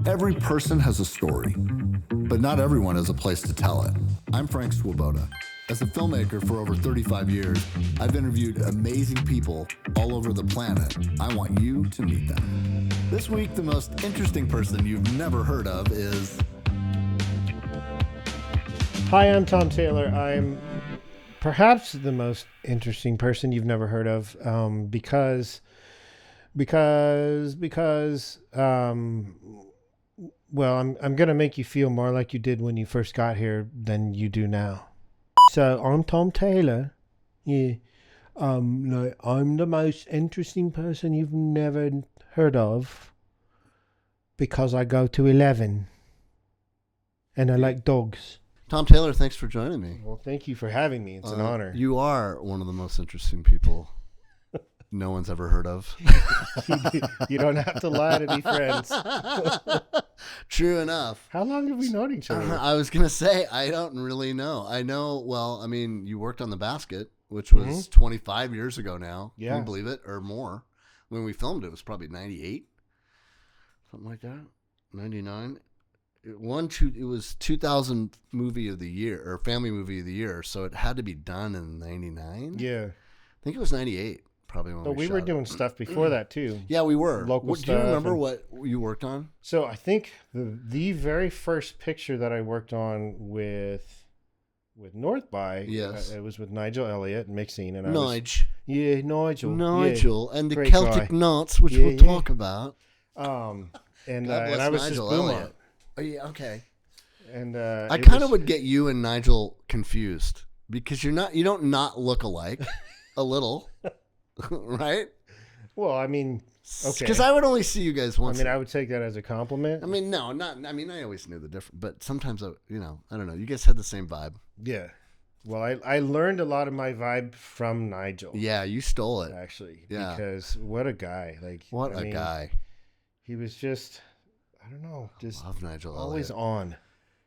Every person has a story, but not everyone has a place to tell it. I'm Frank Swoboda. As a filmmaker for over 35 years, I've interviewed amazing people all over the planet. I want you to meet them. This week, the most interesting person you've never heard of is... Hi, I'm Tom Taylor. I'm perhaps the most interesting person you've never heard of because well, I'm going to make you feel more like you did when you first got here than you do now. So I'm Tom Taylor. Yeah. I'm the most interesting person you've never heard of because I go to 11 and I like dogs. Tom Taylor, thanks for joining me. Well, thank you for having me. It's an honor. You are one of the most interesting people no one's ever heard of. You don't have to lie to be friends. True enough. How long have we known each other? I was going to say, I don't really know. I know, well, I mean, you worked on The Basket, which was 25 years ago now. Yeah. Can you believe it? Or more. When we filmed it, it was probably 98. Something like that. 99. It was 2000 movie of the year, or family movie of the year, so it had to be done in 99. Yeah. I think it was 98. Probably when we were doing stuff before that too. Yeah, we were. Local stuff. Do you remember and... what you worked on? So I think the very first picture that I worked on with North by, yes, it was with Nigel Elliott mixing, and Nigel, yeah, and the great Celtic guy. Knots, which we'll talk about. And I was Nigel just boom Elliott. up. Oh yeah, okay. And I kind of would get you and Nigel confused because you don't not look alike a little. Right? Well, I mean, okay. Because I would only see you guys once. I mean, I would take that as a compliment. I mean, no, not. I mean, I always knew the difference, but sometimes I don't know. You guys had the same vibe. Yeah. Well, I learned a lot of my vibe from Nigel. Yeah, you stole it, actually. Yeah. Because what a guy! Guy. He was just, I don't know, just I love Nigel always Elliott.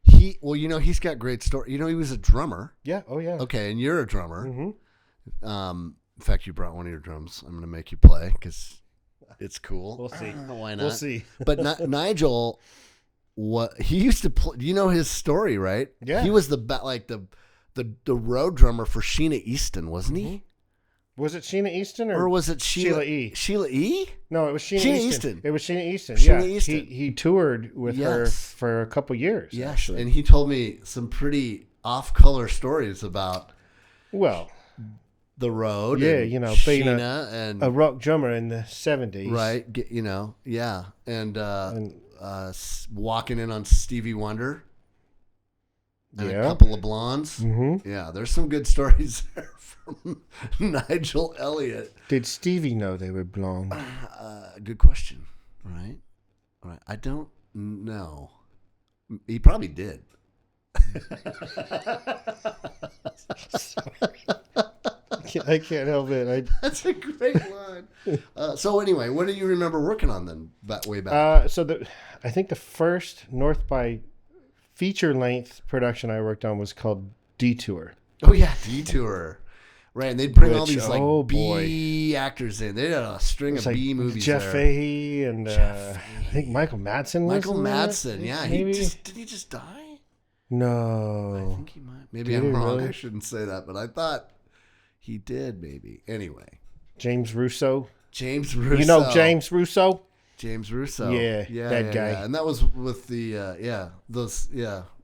on. He's got great story. He was a drummer. Yeah. Oh yeah. Okay, and you're a drummer. Mm-hmm. In fact, you brought one of your drums. I'm going to make you play because it's cool. We'll see. Why not? We'll see. But Nigel, he used to play. You know his story, right? Yeah. He was the road drummer for Sheena Easton, wasn't he? Was it Sheena Easton or was it Sheila E? Sheila E? No, it was Sheena Easton. It was Sheena Easton. Sheena Easton. He toured with her for a couple years. Yes, actually. And he told me some pretty off-color stories about. Well. The road, yeah, and being Sheena and a rock drummer in the 70s, right? Yeah, and walking in on Stevie Wonder, and a couple of blondes. Mm-hmm. Yeah, there's some good stories there from Nigel Elliott. Did Stevie know they were blonde? Good question. Right. I don't know. He probably did. I can't help it. That's a great line. So anyway, what do you remember working on then? Way back. I think the first North by feature length production I worked on was called Detour. Oh yeah, Detour. Right, and they'd bring all these B actors in. They had a string of B movies. Jeff Fahey and I think Michael Madsen. Michael Madsen, yeah. Did he just die? No. I think he might. Maybe I'm wrong. Really? I shouldn't say that, but I thought he did, maybe. Anyway. James Russo. You know James Russo? James Russo. Yeah, that guy. Yeah. And that was with the,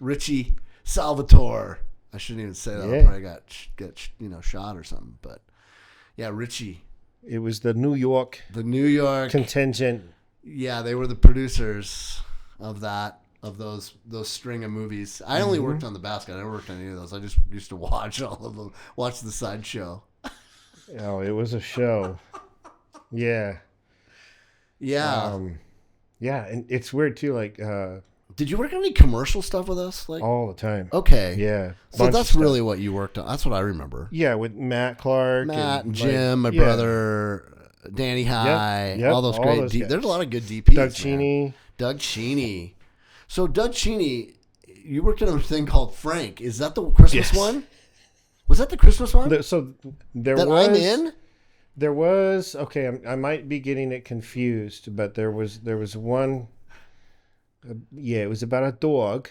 Richie Salvatore. I shouldn't even say that. I probably got shot or something. But, yeah, Richie. It was the New York contingent. Yeah, they were the producers of that. Of those string of movies. I only worked on The Basket. I never worked on any of those. I just used to watch all of them. Watch the sideshow. Oh, it was a show. Yeah. Yeah. Yeah, and it's weird too. Did you work on any commercial stuff with us? All the time. Okay. Yeah. So that's really what you worked on. That's what I remember. Yeah, with Matt Clark. And Jim, my brother, Danny High. Yep, all those all great those there's a lot of good DPs. Doug Cheney. So Doug Cheney, you worked on a thing called Frank. Is that the Christmas one? Was that the Christmas one? I'm in? There was, okay, I might be getting it confused, but there was one Yeah, it was about a dog,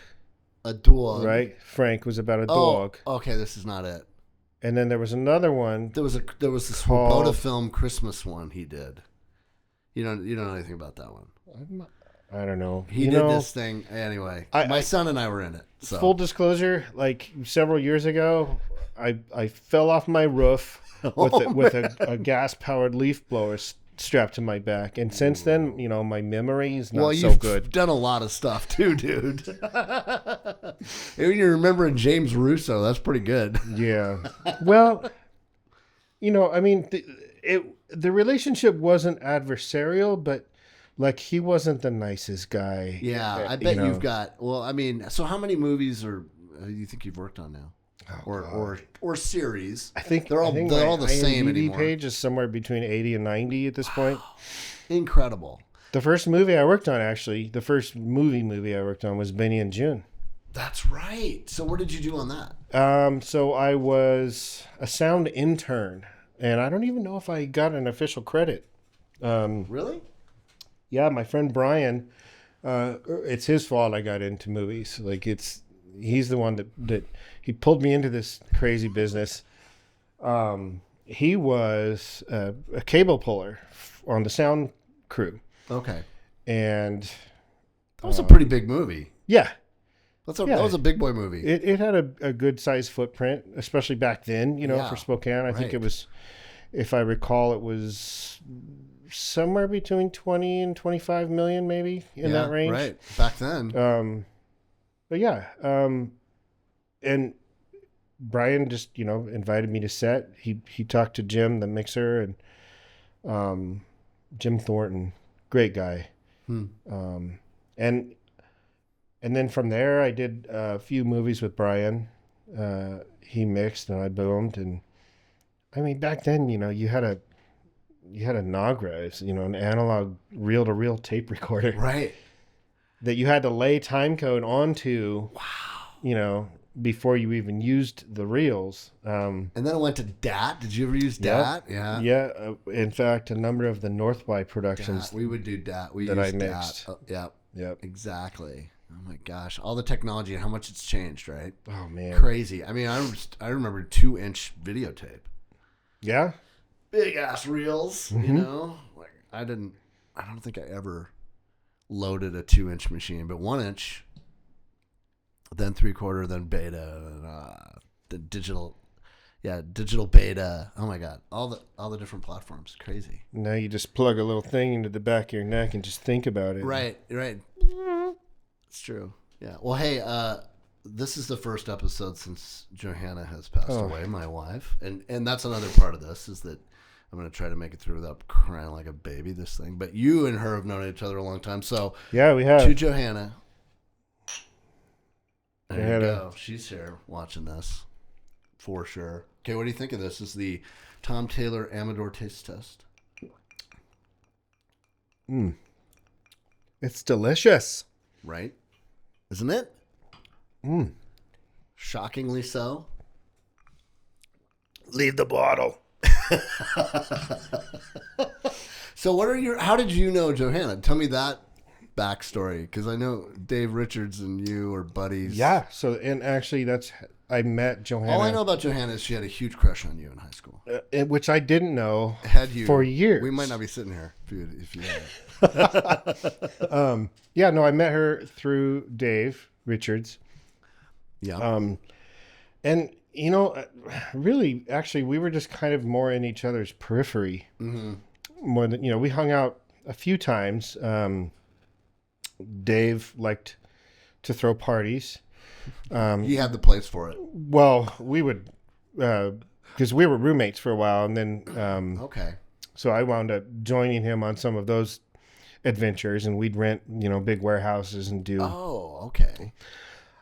A dog. right? Frank was about a Oh, dog. okay. This is not it. And then there was another one. There was the Called- Swoboda film Christmas one he did. You don't know anything about that one. I don't know. He did this thing anyway. My son and I were in it. So. Full disclosure, like several years ago, I fell off my roof with a gas powered leaf blower strapped to my back, and since then, my memory is not so good. You've done a lot of stuff too, dude. Even you're remembering James Russo. That's pretty good. Yeah. Well, I mean, the relationship wasn't adversarial, but like he wasn't the nicest guy. Yeah, I bet you've got. Well, I mean, so how many movies do you think you've worked on now, or series? I think they're all the same IMDb anymore. page is somewhere between 80 and 90 at this point. Incredible. The first movie I worked on, actually, the first movie I worked on was Benny and June. That's right. So what did you do on that? So I was a sound intern, and I don't even know if I got an official credit. Really? Yeah, my friend Brian, it's his fault I got into movies. Like he's the one that he pulled me into this crazy business. He was a cable puller on the sound crew. Okay. And that was a pretty big movie. Yeah. That was a big boy movie. It had a good size footprint, especially back then, for Spokane. I think it was, if I recall, it was somewhere between 20 and 25 million, maybe in that range. Right. Back then. But yeah. And Brian just, invited me to set. He talked to Jim, the mixer, and Jim Thornton, great guy. And then from there, I did a few movies with Brian. He mixed and I boomed. And I mean, back then, you had a Nagra, an analog reel-to-reel tape recorder. Right. That you had to lay time code onto. Wow. Before you even used the reels. And then it went to DAT. Did you ever use DAT? Yeah. Yeah. In fact, a number of the North by productions. DAT. We would do DAT. We used I mixed. DAT. Yep. Exactly. Oh my gosh. All the technology and how much it's changed, right? Oh man. Crazy. I mean, I remember 2-inch videotape. Yeah. Big ass reels, Like I don't think I ever loaded a 2-inch machine, but 1-inch, then 3/4, then beta, the digital beta. Oh my god, all the different platforms, crazy. Now you just plug a little thing into the back of your neck and just think about it. Right. It's true. Yeah. Well, hey, this is the first episode since Johanna has passed away, my wife, and that's another part of this is that I'm going to try to make it through without crying like a baby. This thing, but you and her have known each other a long time, so yeah, we have. To Johanna. There you go. She's here watching this for sure. Okay, what do you think of this? This is the Tom Taylor Amador taste test. It's delicious. Right? Isn't it? Shockingly so. Leave the bottle. So how did you know Johanna? Tell me that backstory, because I know Dave Richards and you are buddies. Yeah. So, and actually I met Johanna. All I know about Johanna is she had a huge crush on you in high school. Which I didn't know for years. We might not be sitting here if you had. Yeah, no, I met her through Dave Richards. Yeah. And, really, actually, we were just kind of more in each other's periphery. Mm-hmm. More than, we hung out a few times. Dave liked to throw parties. He had the place for it. Well, we would, because we were roommates for a while, and then okay. So I wound up joining him on some of those adventures, and we'd rent, big warehouses and do. Oh, okay.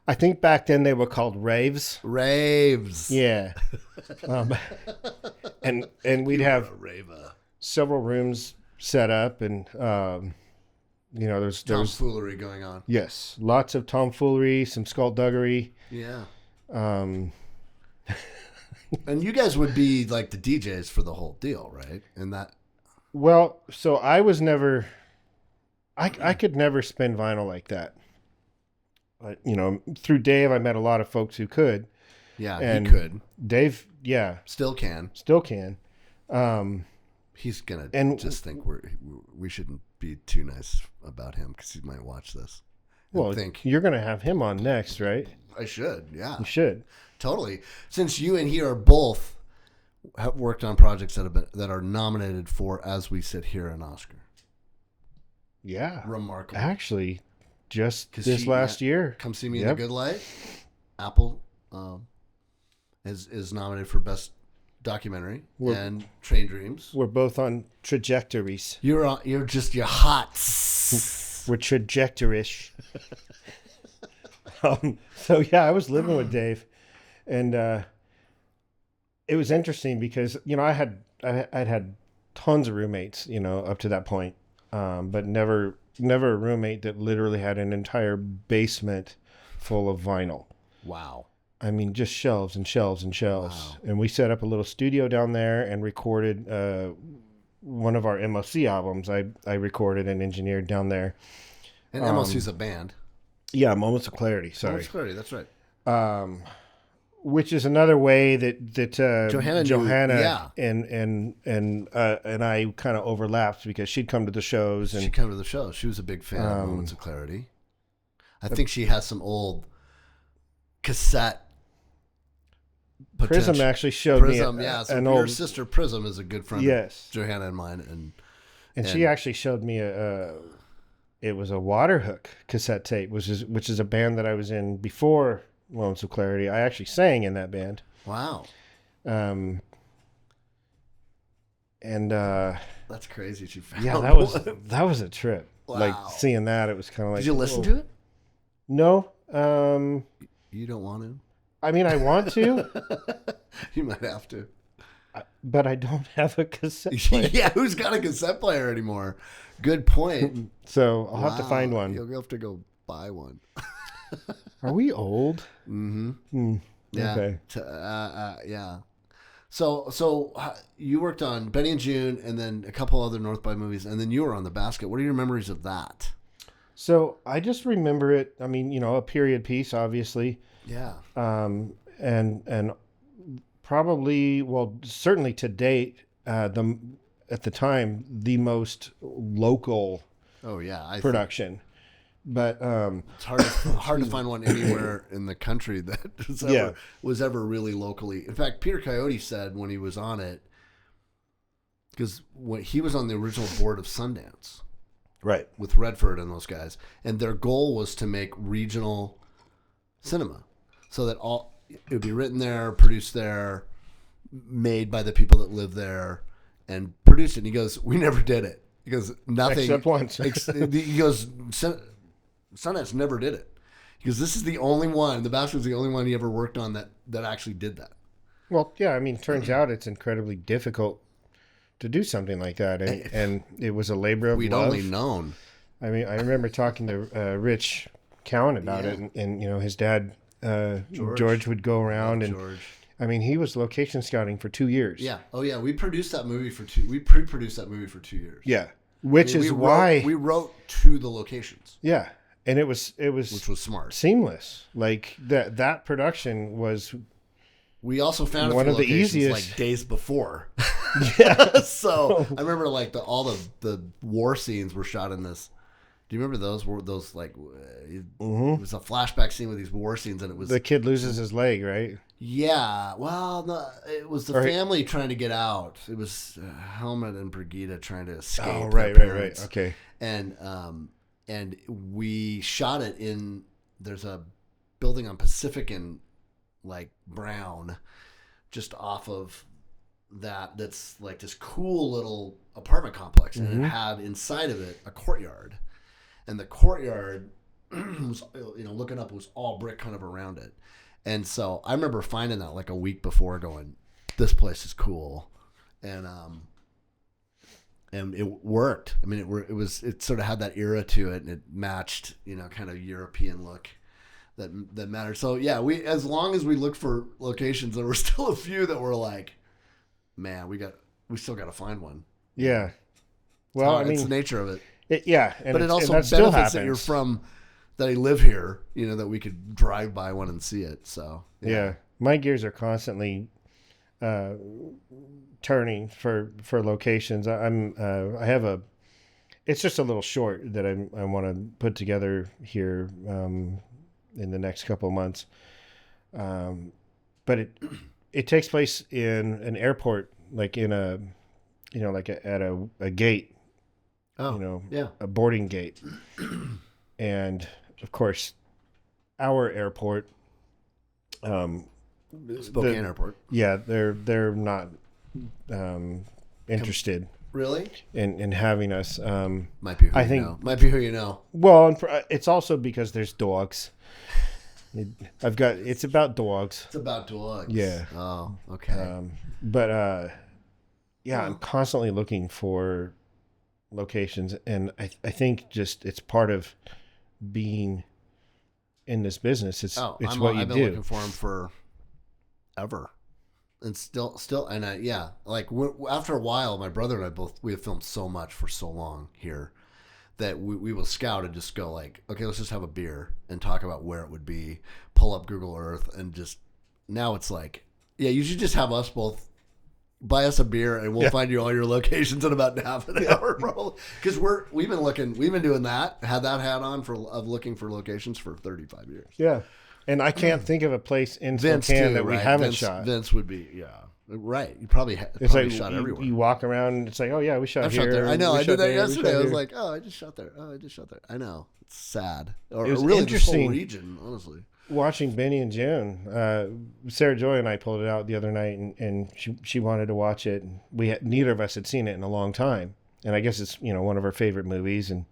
I think back then they were called raves. Raves. Yeah. And we'd have several rooms set up, and there's tomfoolery going on. Yes, lots of tomfoolery, some skullduggery. Yeah. And you guys would be like the DJs for the whole deal, right? And that. Well, so I was never I could never spin vinyl like that. Through Dave, I met a lot of folks who could. Yeah, And he could. Dave, yeah, Still can. still can. He's gonna And- just think we shouldn't be too nice about him because he might watch this. and Well, think you're going to have him on next, right? I should. Yeah, You should. totally. Since you and he are both have worked on projects that are nominated for, as we sit here, an Oscar. Yeah. Remarkable. Actually, just 'Cause this he- last year. Come See Me in Yep. the Good Light. Apple is nominated for Best Documentary and Train Dreams. We're both on trajectories. You're hot. We're trajectorish. So yeah, I was living with Dave, and it was interesting because I'd had tons of roommates, up to that point, but never a roommate that literally had an entire basement full of vinyl. Wow. I mean, just shelves and shelves and shelves. Wow. And we set up a little studio down there and recorded one of our MOC albums. I recorded and engineered down there. And MLC's a band. Yeah, Moments of Clarity. Sorry. Moments of Clarity, that's right. Which is another way that Johanna and I kind of overlapped because she'd come to the shows and She came to the show. She was a big fan of Moments of Clarity. I think she has some old cassette. Prism actually showed Prism, me yeah. So an your old sister Prism is a good friend yes, of Johanna and mine, and she actually showed me it was a Waterhook cassette tape, which is a band that I was in before Moments of Clarity. I actually sang in that band. wow, And that's crazy. She found yeah, that was a trip. Wow. Like seeing that, it was kind of like. Did you listen to it? No. You don't want to. I mean, I want to, You might have to. but I don't have a cassette player. Yeah, who's got a cassette player anymore? Good point. So I'll have to Wow. find one. You'll have to go buy one. Are we old? Mm-hmm. Yeah. Okay. Yeah. So you worked on Benny and June, and then a couple other North by movies, and then you were on The Basket. What are your memories of that? So I just remember it. I mean, a period piece, obviously. Yeah. And probably, well, certainly to date, at the time, the most local Oh yeah. I think production. But it's hard to find one anywhere in the country that was ever really locally. In fact, Peter Coyote said when he was on it, because when he was on the original board of Sundance, right, with Redford and those guys, and their goal was to make regional cinema, so that it would be written there, produced there, made by the people that live there, and produced it. And he goes, "We never did it." He goes, "Nothing except once." He goes, Sundance never did it. He goes, "This is the only one. The Basket was the only one he ever worked on that actually did that." Well, yeah, I mean, turns out it's incredibly difficult to do something like that, and it was a labor of We'd love. only known. I mean, I remember talking to Rich Cowan about it, and his dad George would go around, and George. I mean, he was location scouting for 2 years. Yeah. Oh yeah. We produced that movie we pre-produced that movie for 2 years. Yeah, which is we why we wrote to the locations. Yeah, and it was Which was smart. seamless. Like that production was. We also found one a few of the locations easiest like days before. Yeah. So I remember like all the war scenes were shot in this. Do you remember those? Were those like it was a flashback scene with these war scenes, and it was The kid loses his leg, right? yeah. Well, no, it was the family trying to get out. It was Helmut and Brigida trying to escape. Oh, their right. parents. Okay. And we shot it in. There's a building on Pacific and like Brown, just off of that's like this cool little apartment complex, and it had inside of it a courtyard, and the courtyard was, looking up, it was all brick kind of around it. And so I remember finding that like a week before, going, this place is cool. And it worked. I mean, it sort of had that era to it, and it matched, kind of European look that mattered. So yeah, as long as we looked for locations, there were still a few that were like, man, we still got to find one. Yeah. Well, I it's mean, the nature of it. but it also that still benefits that you're happens. from, that I live here, that we could drive by one and see it. So Yeah. My gears are constantly turning for locations. I have a. It's just a little short that I want to put together here in the next couple of months. But it takes place in an airport, like in a, at a gate. Oh, a boarding gate. And of course, our airport, Spokane Airport. Yeah, they're not interested Really? in having us. Might be who I you think- know. Might be who you know. Well, it's also because there's dogs. It's about dogs. It's about dogs. Yeah. Oh, okay. But I'm constantly looking for locations, and I think just it's part of being in this business. It's what you I've been do. looking for them for ever, and still, and after a while, my brother and I we have filmed so much for so long here that we will scout and just go like, okay, let's just have a beer and talk about where it would be, pull up Google Earth, and just now it's like, yeah, you should just have us both. Buy us a beer and we'll find you all your locations in about half an hour, bro. Because we've been doing that, had that hat on of looking for locations for 35 years. Yeah, and I can't think of a place in Vince Spokane too, that we right? haven't shot. Vince would be, right. You probably It's probably like shot everywhere. you walk around, and it's like, oh yeah, we shot I've here. shot there. I know. we I shot did that there, we yesterday. shot I was here. like, oh, I just shot there. Oh, I just shot there. I know. It's sad. Or It was really this whole interesting. region, honestly. Watching Benny and June, Sarah Joy and I pulled it out the other night, and she wanted to watch it. And neither of us had seen it in a long time, and I guess it's one of our favorite movies. And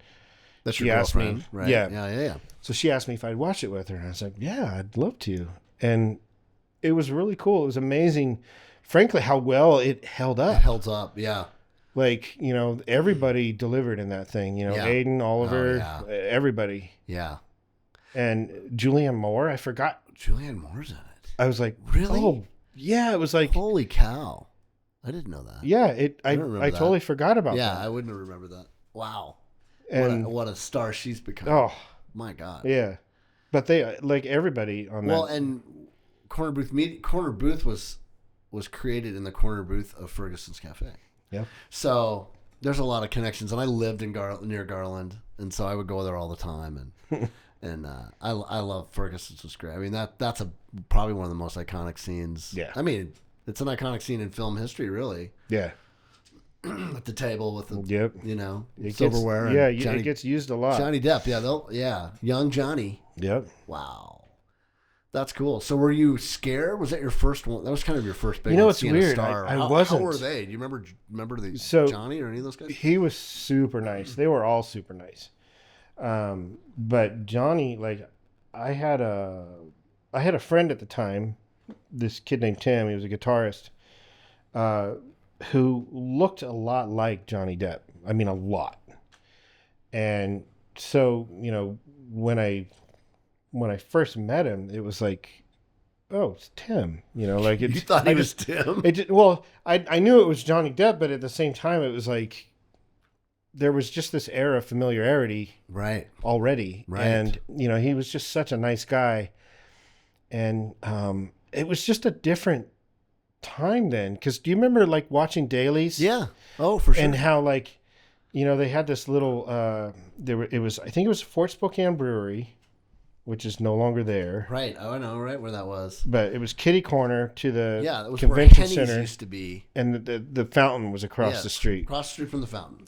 That's she your asked me, girlfriend, right? yeah. Yeah. So she asked me if I'd watch it with her, and I was like, yeah, I'd love to. And it was really cool. It was amazing, frankly, how well it held up. It held up, yeah. Like, everybody delivered in that thing. Yeah. Aiden, Oliver, Oh, everybody. Yeah. And Julianne Moore, I forgot. Julianne Moore's in it. I was like, Really? oh, yeah. It was like, Holy cow. I didn't know that. yeah. I don't remember I that. totally forgot about Yeah, that. I wouldn't have remembered that. Wow. And What a star she's become. oh, My God. yeah. But they like everybody on Well, that. and Corner Booth was created in the corner booth of Ferguson's Cafe. Yeah. So there's a lot of connections, and I lived in near Garland, and so I would go there all the time, and and I love Ferguson's. Was great. I mean that's probably one of the most iconic scenes. Yeah. I mean it's an iconic scene in film history, really. Yeah. At the table with the Yep. It silverware. Gets, and it gets used a lot. Johnny Depp. Young Johnny. Yep. Wow. That's cool. So were you scared? Was that your first one? That was kind of your first big It's seeing a weird. star. I How wasn't. were they? Do you remember So- Johnny or any of those guys? He was super nice. They were all super nice. But Johnny, like, I had a friend at the time, this kid named Tim. He was a guitarist, who looked a lot like Johnny Depp. I mean, a lot. And so, when I first met him, it was like, oh, it's Tim. Like it's, You thought he was Tim? I knew it was Johnny Depp, but at the same time, it was like there was just this air of familiarity Right. already, Right. and he was just such a nice guy, and it was just a different time then. Because do you remember like watching dailies? Yeah. Oh, for sure. And how like they had this little I think it was Fort Spokane Brewery, which is no longer there. Right. Oh, I know right where that was. But it was kitty corner to the Yeah, that was where convention Henny's center, used to be. and the fountain was across Yes, the street. Across the street from the fountain.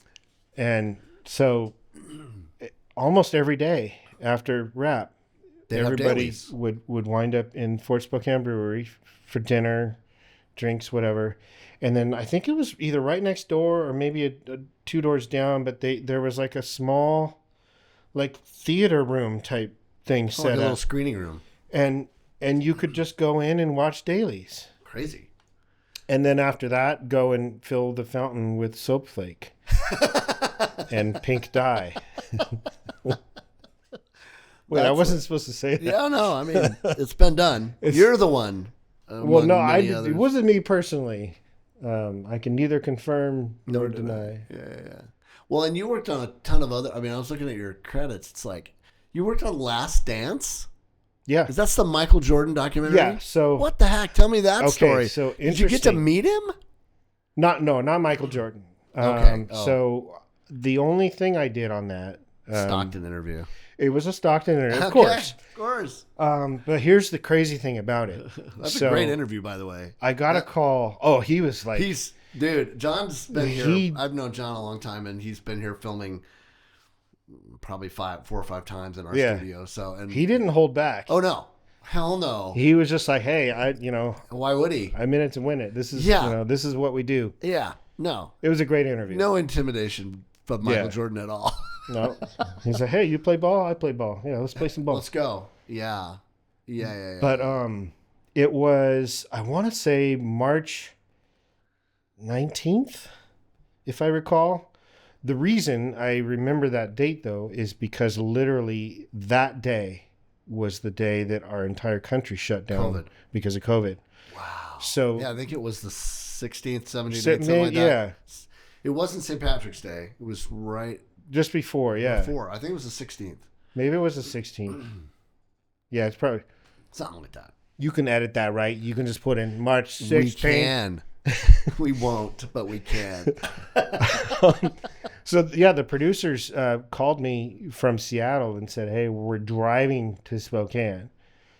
And so, almost every day after rap, They'd have everybody dailies. would wind up in Fort Spokane Brewery for dinner, drinks, whatever. And then I think it was either right next door or maybe a 2 doors down. But there was like a small, like theater room type thing Like set a up, little screening room. and you could just go in and watch dailies. Crazy. And then after that, go and fill the fountain with soap flake and pink dye. Wait, I wasn't supposed to say that. Yeah, no, I mean, it's been done. You're the one. Well, no, it others. wasn't me personally. I can neither confirm nor deny. Yeah. Well, and you worked on a ton of other. I mean, I was looking at your credits. It's like you worked on Last Dance. Yeah. Is that the Michael Jordan documentary? Yeah. So what the heck? Tell me that story. So did you get to interesting. meet him? Not Michael Jordan. Okay. So the only thing I did on that Stockton interview. It was a Stockton interview, of course. But here's the crazy thing about it. That's a great interview, by the way. I got a call. Oh, he was like, dude. John's been here. I've known John a long time, and he's been here filming probably 4 or 5 times in our studio. So, and he didn't hold back. Oh no, hell no. He was just like, hey, why would he? I'm in it to win it. This is, this is what we do. Yeah. No. It was a great interview. No intimidation from Michael Jordan at all. No. He's like, hey, you play ball? I play ball. Yeah, let's play some ball. Let's go. Yeah. But it was, I want to say March 19th, if I recall. The reason I remember that date, though, is because literally that day was the day that our entire country shut down because of COVID. Wow. So yeah, I think it was the 16th, 17th, something like that. Yeah. It wasn't St. Patrick's Day. It was right just before, yeah. Before. I think it was the 16th. Maybe it was the 16th. Yeah, it's probably something like that. You can edit that, right? You can just put in March 16th. We can. We won't, but we can. So, yeah, the producers called me from Seattle and said, hey, we're driving to Spokane.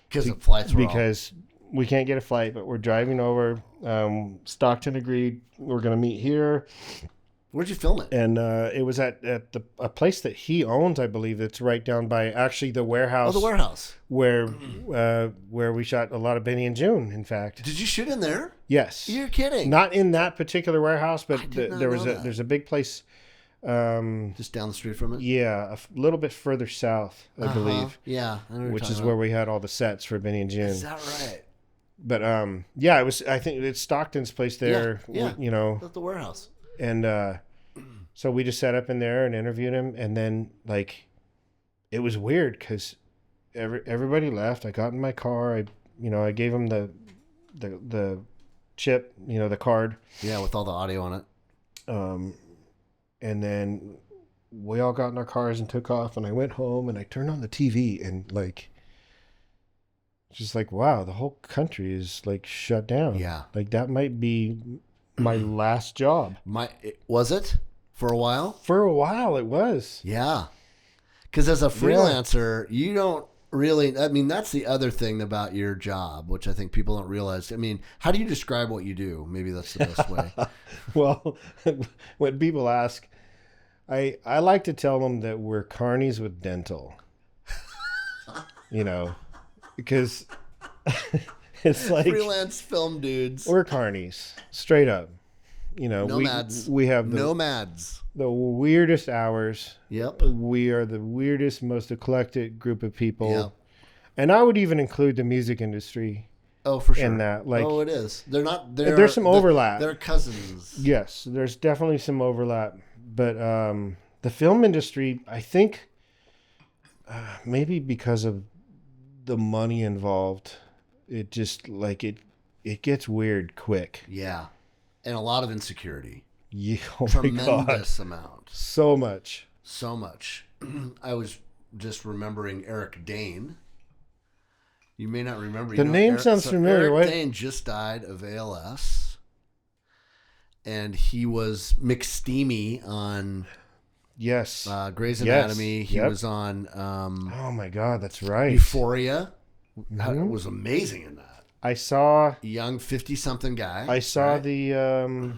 Because the flights were Because we can't get a flight, but we're driving over. Stockton agreed we're going to meet here. Where'd you film it? And it was at a place that he owns, I believe. That's right down by actually the warehouse. Oh, the warehouse. Where we shot a lot of Benny and June, in fact. Did you shoot in there? Yes. You're kidding. Not in that particular warehouse, but there's a big place. Just down the street from it? Yeah, a little bit further south, I believe. Yeah. Which is where we had all the sets for Benny and June. Is that right? But it was. I think it's Stockton's place there. Yeah. You know, at the warehouse. And so we just sat up in there and interviewed him, and then it was weird because everybody left. I got in my car. I gave him the chip, the card. Yeah, with all the audio on it. And then we all got in our cars and took off, and I went home and I turned on the TV and just wow, the whole country is shut down. Yeah. That might be my last job. Was it for a while? For a while it was. Yeah. Because as a freelancer, you don't really, that's the other thing about your job, which I think people don't realize. How do you describe what you do? Maybe that's the best way. Well, when people ask, I like to tell them that we're carnies with dental. Because it's freelance film dudes. We're carnies, straight up. Nomads. We have nomads. The weirdest hours. Yep. We are the weirdest, most eclectic group of people. Yep. And I would even include the music industry. Oh, for sure. In that, it is. They're not. There's some overlap. They're cousins. Yes, there's definitely some overlap. But the film industry, I think, maybe because of the money involved, it just it gets weird quick. Yeah, and a lot of insecurity. Yeah, tremendous amount. So much. I was just remembering Eric Dane. You may not remember. The name sounds familiar. Eric Dane just died of ALS, and he was McSteamy on Grey's Anatomy. He was on. Oh my God, that's right. Euphoria. Mm-hmm. Was amazing in that. I saw young 50-something guy. I saw the.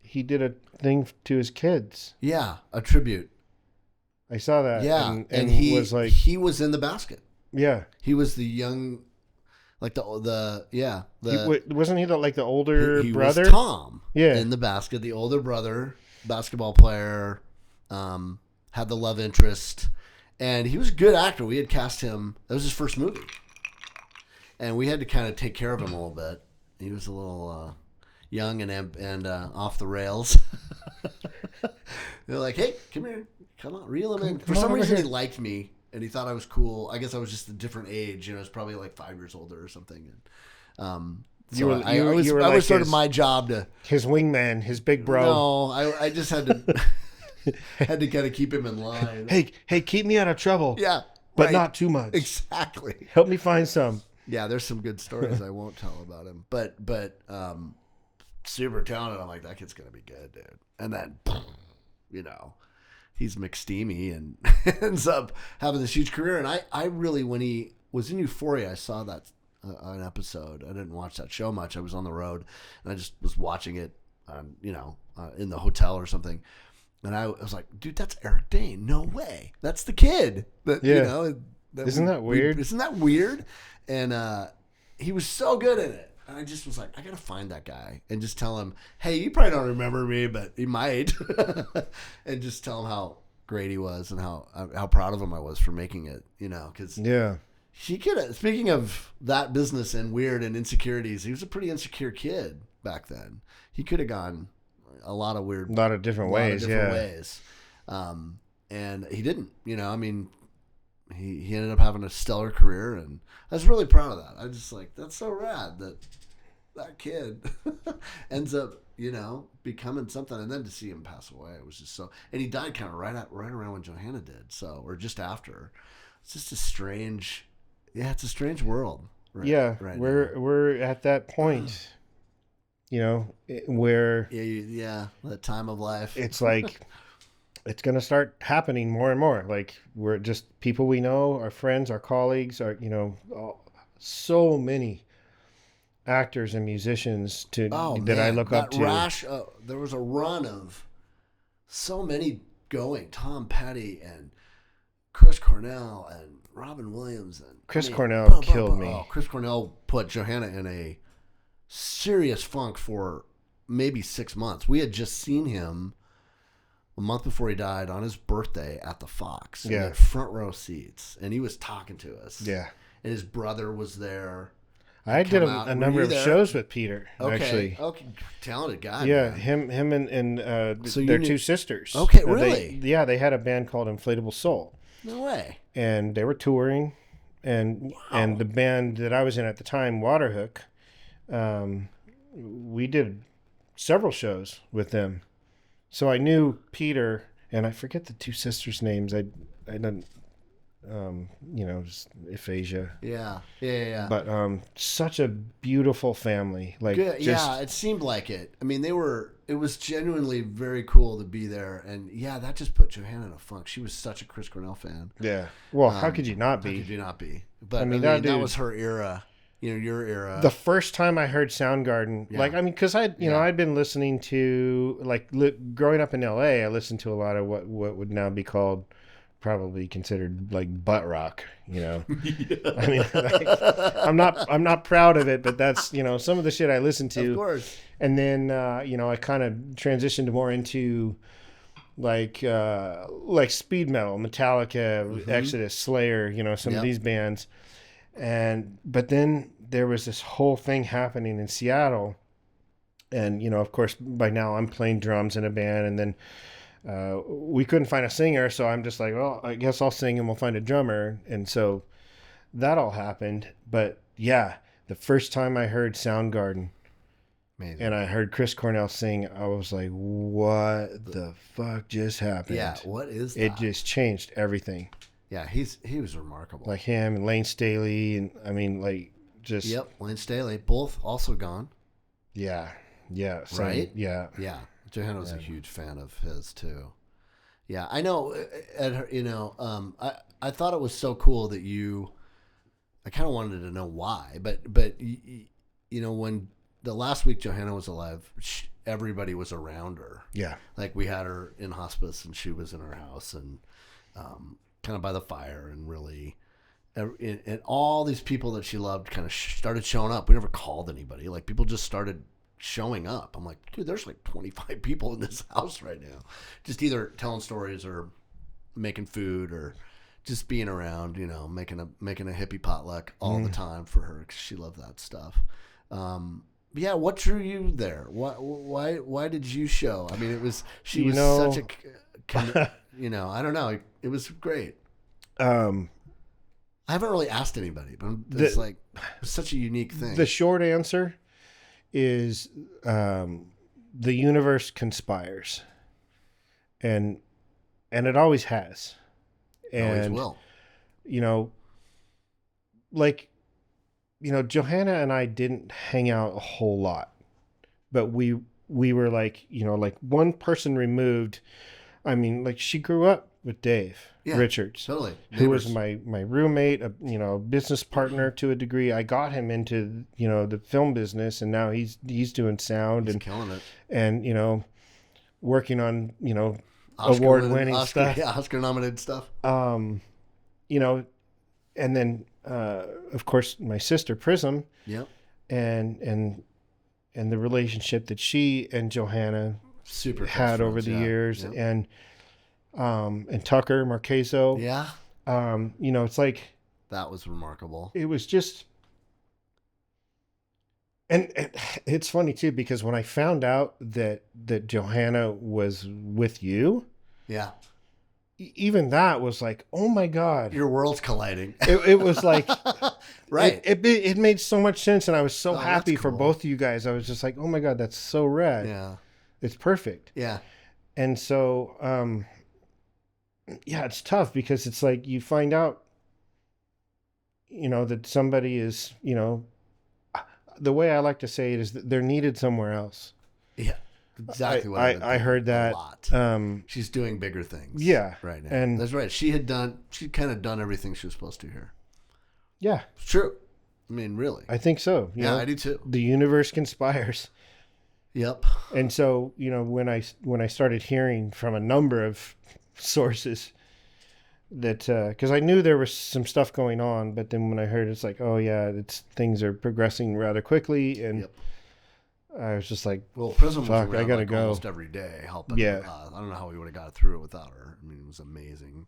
He did a thing to his kids. Yeah, a tribute. I saw that. Yeah, and he was he was in the basket. Yeah, he was the young, wasn't he the older brother? Was Tom. Yeah, in the basket, the older brother, basketball player, had the love interest, and he was a good actor. We had cast him. That was his first movie, and we had to kind of take care of him a little bit. He was a little young and off the rails. They're like, "Hey, come here, come on, reel him in." For some reason, he liked me. And he thought I was cool. I guess I was just a different age. I was probably 5 years older or something. And, it was sort of my job to... His wingman, his big bro. No, I just had to... Had to kind of keep him in line. Hey, keep me out of trouble. Yeah. But right. not too much. Exactly. Help me find some. Yeah, there's some good stories I won't tell about him. But super talented. I'm like, that kid's gonna be good, dude. And then, you know, he's McSteamy and ends up having this huge career. And I really, when he was in Euphoria, I saw that an episode. I didn't watch that show much. I was on the road and I just was watching it, in the hotel or something. And I was like, dude, that's Eric Dane. No way. That's the kid. That, yeah. You know, Isn't that weird? Isn't that weird? And he was so good at it. And I just was like, I got to find that guy and just tell him, hey, you probably don't remember me, but he might. And just tell him how great he was and how proud of him I was for making it, you know, because he could have, speaking of that business and weird and insecurities, he was a pretty insecure kid back then. He could have gone a lot of different ways. And he didn't, you know, I mean, he ended up having a stellar career, and I was really proud of that. I just like, that's so rad that kid ends up, you know, becoming something, and then to see him pass away, it was just so, and he died kind of right around when Johanna did, so, or just after. It's just a strange, it's a strange world. Right we're at that point. You know, where that time of life. It's like it's going to start happening more and more. Like we're just people we know, our friends, our colleagues, our so many actors and musicians I look up to. There was a run of so many going. Tom Petty and Chris Cornell and Robin Williams and Chris Cornell killed me. Oh, Chris Cornell put Johanna in a serious funk for maybe 6 months. We had just seen him a month before he died on his birthday at the Fox. We had front row seats, and he was talking to us. Yeah. And his brother was there. I did a number of shows with Peter, actually. Okay. Talented guy. Yeah, man. him and their two sisters. Okay, really? They had a band called Inflatable Soul. No way. And they were touring, and the band that I was in at the time, Waterhook, we did several shows with them. So I knew Peter, and I forget the two sisters' names. I didn't, just aphasia. Yeah. But such a beautiful family. Like, good. It seemed like it. I mean, it was genuinely very cool to be there. And that just put Johanna in a funk. She was such a Chris Cornell fan. Yeah. Well, how could you not be? How could you not be? But I mean, that was her era. You know, your era. The first time I heard Soundgarden, because I'd been listening to, growing up in L.A., I listened to a lot of what would now be called, probably considered, like, butt rock, you know. I mean, I'm not proud of it, but that's, some of the shit I listened to. Of course. And then, I kind of transitioned more into, like speed metal, Metallica, Exodus, Slayer, some of these bands. But then there was this whole thing happening in Seattle, and of course by now I'm playing drums in a band, and then we couldn't find a singer, so I'm just like, well, I guess I'll sing and we'll find a drummer, and so that all happened. But the first time I heard Soundgarden, amazing, and I heard Chris Cornell sing, I was like, what the fuck just happened? Yeah, what is that? It just changed everything. Yeah, he was remarkable. Like him and Lane Staley, and I mean, like, just... Yep, Lane Staley, both also gone. Yeah, right? Yeah. Johanna was a huge fan of his, too. Yeah, I know, I thought it was so cool that I kind of wanted to know why, but when the last week Johanna was alive, everybody was around her. Yeah. Like, we had her in hospice, and she was in her house, and... kind of by the fire, and really, and all these people that she loved kind of started showing up. We never called anybody. Like, people just started showing up. I'm like, dude, there's like 25 people in this house right now, just either telling stories or making food or just being around, making a hippie potluck all the time for her, because she loved that stuff. What drew you there? Why did you show? I mean, she was such a I don't know. It was great. I haven't really asked anybody, but it's such a unique thing. The short answer is the universe conspires. And and it always has. Always And will. you know, like, Johanna and I didn't hang out a whole lot, but we were like, like one person removed. I mean, like, she grew up with Dave Richards, Totally. who was Neighbors. my roommate, a business partner to a degree. I got him into the film business, and now he's doing sound He's and killing it. and working on award winning stuff. Yeah, Oscar nominated stuff. You know, and then of course my sister Prism, Yep. and the relationship that she and Johanna Super close had over friends, the yeah. years, Yep. and Tucker Marqueso. Yeah. It's like That was remarkable. it was just, and it's funny too, because when I found out that Johanna was with you, Yeah. even that was like, oh my God. Your world's colliding. It was like, Right. It made so much sense, and I was so Oh, that's happy for cool. both of you guys. I was just like, oh my God, that's so rad. Yeah. It's perfect. Yeah. And so, yeah, it's tough because it's like you find out, that somebody is, the way I like to say it is that they're needed somewhere else. Yeah. Exactly what I heard that. a lot. She's doing bigger things. Yeah. Right now. And that's right. She'd kind of done everything she was supposed to here. yeah, It's true. I mean, really. I think so. Yeah, I do too. The universe conspires. Yep. And so, when I started hearing from a number of sources that, because I knew there was some stuff going on, but then when I heard it's like, oh yeah, things are progressing rather quickly, and Yep. I was just like, Well, Prism was fuck, around I gotta like go. almost every day helping. Yeah. I don't know how we would have got through it without her. I mean, it was amazing.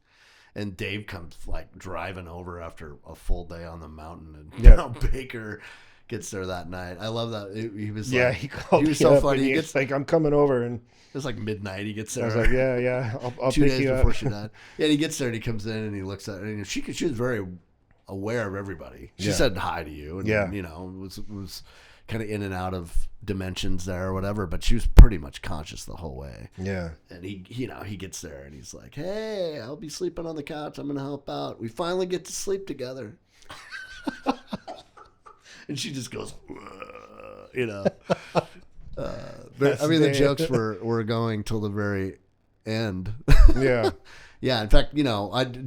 And Dave comes like driving over after a full day on the mountain, and Yeah. Baker gets there that night. I love that. He was yeah, like, he called he was me so up funny. and He he's gets like, I'm coming over, and it was like midnight. He gets I there. was like, yeah, I'll 2 pick days you before up. she died. Yeah, and he gets there and he comes in and he looks at her, and she was very aware of everybody. She Yeah. said hi to you, and Yeah. was kind of in and out of dimensions there or whatever, but she was pretty much conscious the whole way. Yeah. And he gets there and he's like, "Hey, I'll be sleeping on the couch. I'm gonna help out. We finally get to sleep together." And she just goes, I mean, the jokes were going till the very end. Yeah. Yeah. In fact, did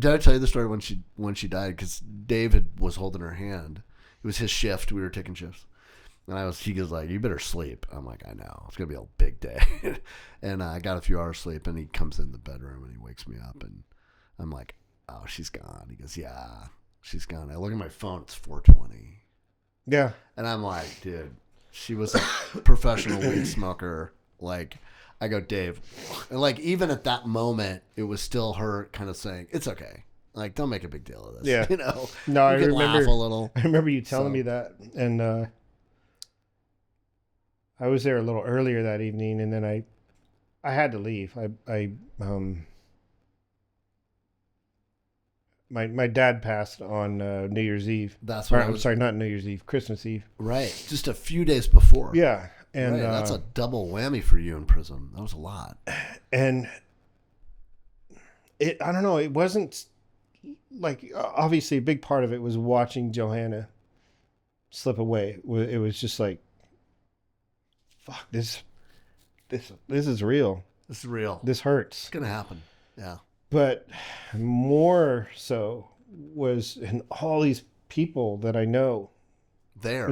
I tell you the story when she died? Because David was holding her hand. It was his shift. We were taking shifts. And he goes like, "You better sleep." I'm like, "I know. It's going to be a big day." And I got a few hours sleep, and he comes in the bedroom and he wakes me up, and I'm like, "Oh, she's gone." He goes, "Yeah, she's gone." I look at my phone. It's 4:20. Yeah. And I'm like, "Dude, she was a professional weed smoker." Like, I go, "Dave." And like, even at that moment, it was still her kind of saying, "It's okay. Like, don't make a big deal of this." Yeah. No, I you can remember laugh a little. I remember you telling So- me that, and I was there a little earlier that evening, and then I had to leave. My dad passed on New Year's Eve. That's Or, what I'm sorry, not New Year's Eve, Christmas Eve. Right. Just a few days before. Yeah, and right. That's a double whammy for you in Prism. That was a lot. and I don't know. It wasn't like, obviously a big part of it was watching Johanna slip away. It was just like, fuck, this is real. This is real. This hurts. It's gonna happen. Yeah. But more so was in all these people that I know, There.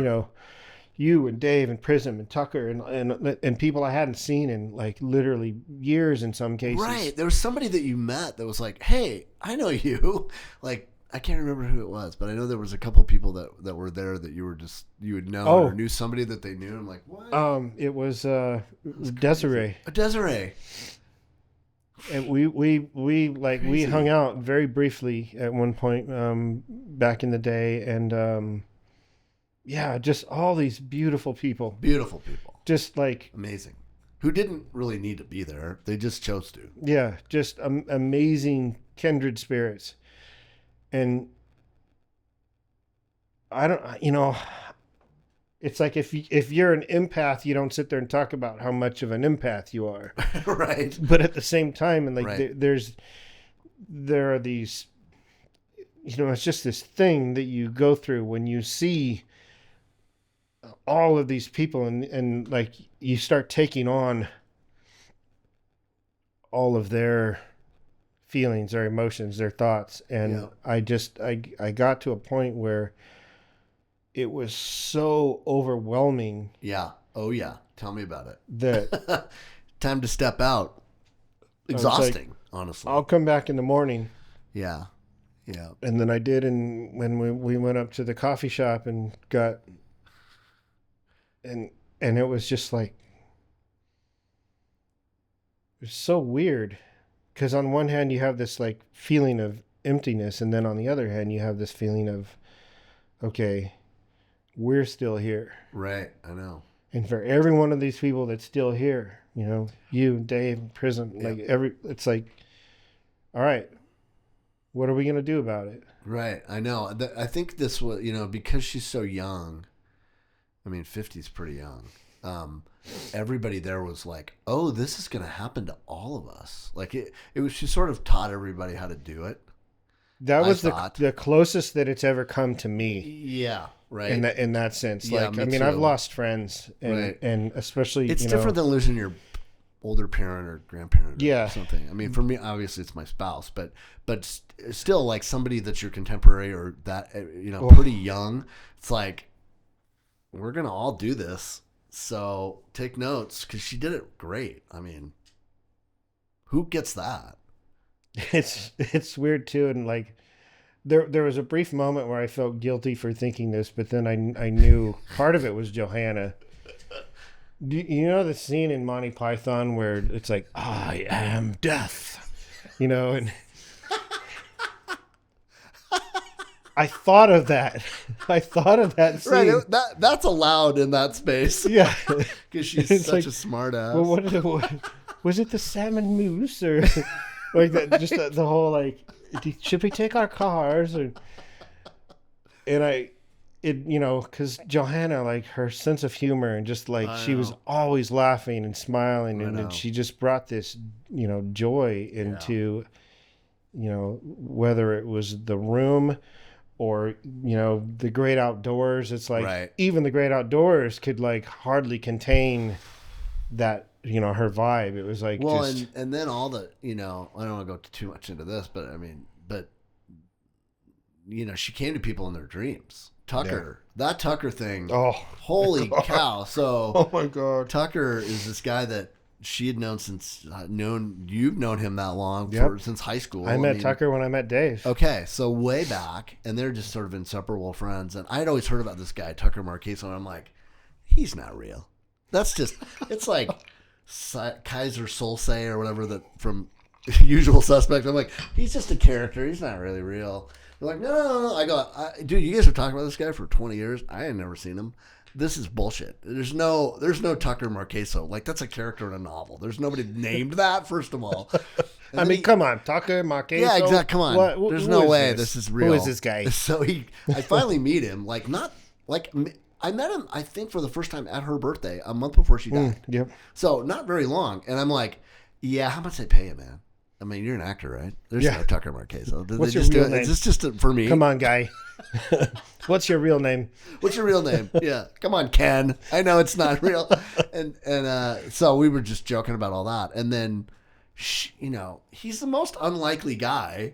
you and Dave and Prism and Tucker and people I hadn't seen in like literally years in some cases. Right. There was somebody that you met that was like, "Hey, I know you." Like, I can't remember who it was, but I know there was a couple people that were there that you had known or knew somebody that they knew. I'm like, "What?" It was Desiree. A Desiree. And we hung out very briefly at one point back in the day, and yeah, just all these beautiful people. Beautiful people. Just like, Amazing. Who didn't really need to be there. They just chose to. yeah, just amazing kindred spirits. And I don't, It's like if you're an empath, you don't sit there and talk about how much of an empath you are. Right. But at the same time, and like Right. there are these, it's just this thing that you go through when you see all of these people, and like you start taking on all of their feelings, their emotions, their thoughts. And Yeah. I got to a point where it was so overwhelming Yeah. Oh yeah. Tell me about it. that Time to step out. I was like, Exhausting, honestly. I'll come back in the morning. Yeah. Yeah. And then I did, and when we went up to the coffee shop and got, and it was just like, it was so weird, because on one hand you have this like feeling of emptiness, and then on the other hand you have this feeling of, okay, we're still here. Right. I know. And for every one of these people that's still here, you, Dave, Prism, like it's like, all right, what are we going to do about it? Right. I know. I think this was, because she's so young. I mean, 50 is pretty young. Everybody there was like, oh, this is going to happen to all of us. Like it was, she sort of taught everybody how to do it. That was the closest that it's ever come to me. Yeah. Right. In that sense. Yeah, like, me I mean, too. I've lost friends, and, Right. and especially, it's different than losing your older parent or grandparent or something. I mean, for me, obviously it's my spouse, but still like somebody that's your contemporary or that, pretty young. It's like, we're going to all do this. So take notes, because she did it great. I mean, who gets that? It's weird too. And like, there was a brief moment where I felt guilty for thinking this, but then I knew part of it was Johanna. Do you know the scene in Monty Python where it's like, I am death, and I thought of that. I thought of that scene. Right, that's allowed in that space. Yeah, because she's It's such like, a smart ass. well, was it the salmon mousse or like that? Just the whole like, should we take our cars? Because Johanna, like her sense of humor and just like she was always laughing and smiling, and she just brought this joy into whether it was the room or the great outdoors. It's like even the great outdoors could like hardly contain that her vibe. It was like, and then all the I don't want to go too much into this, but I mean, she came to people in their dreams. Tucker, that Tucker thing. Oh, holy cow! So, oh my god, Tucker is this guy that she had known since you've known him that long since high school. I met Tucker when I met Dave. Okay, so way back, and they're just sort of inseparable friends. And I'd always heard about this guy Tucker Marquez, and I'm like, he's not real. That's just it's like Kaiser Solsay or whatever from Usual Suspects. I'm like, he's just a character. He's not really real. They're like, no. I go, dude, you guys are talking about this guy for 20 years. I ain't never seen him. This is bullshit. There's no Tucker Marqueso. Like, that's a character in a novel. There's nobody named that, first of all. I mean, come on, Tucker Marqueso. Yeah, exactly. Come on. There's no way this is real. Who is this guy? So I finally meet him. I met him, I think, for the first time at her birthday a month before she died. Yep. So not very long. And I'm like, yeah, how much they pay you, man? I mean, you're an actor, right? There's no Tucker Marqueso. What's your real name? Is this just for me? Come on, guy. What's your real name? What's your real name? Yeah. Come on, Ken. I know it's not real. And so we were just joking about all that. And then, he's the most unlikely guy.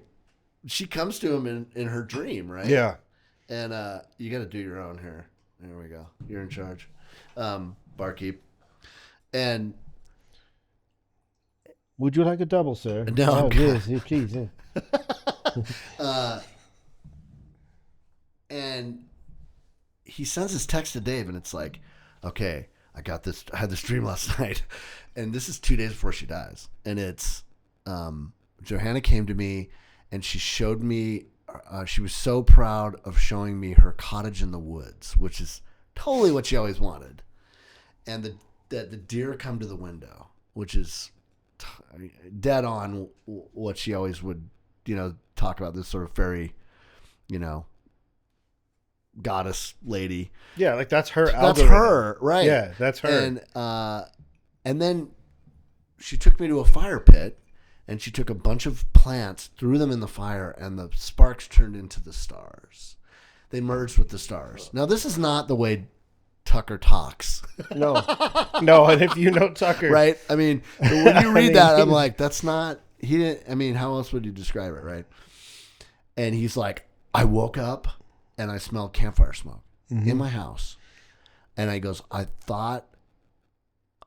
She comes to him in her dream, right? Yeah. And you got to do your own here. There we go. You're in charge. Barkeep. And would you like a double, sir? No. Yes, please. Yeah. And he sends his text to Dave, and it's like, okay, I had this dream last night, and this is 2 days before she dies. And it's Johanna came to me, and she showed me. She was so proud of showing me her cottage in the woods, which is totally what she always wanted. And the deer come to the window, which is dead on what she always would, talk about, this sort of fairy, goddess lady. Yeah, like that's her. That's algorithm. her, right? Yeah, that's her. And then she took me to a fire pit, and she took a bunch of plants, threw them in the fire, and the sparks turned into the stars. They merged with the stars. Now, this is not the way Tucker talks. No, and if you know Tucker, right? I mean, when you read that, I'm like, that's not, he didn't, I mean, how else would you describe it, right? And he's like, I woke up and I smelled campfire smoke in my house. And he goes, I thought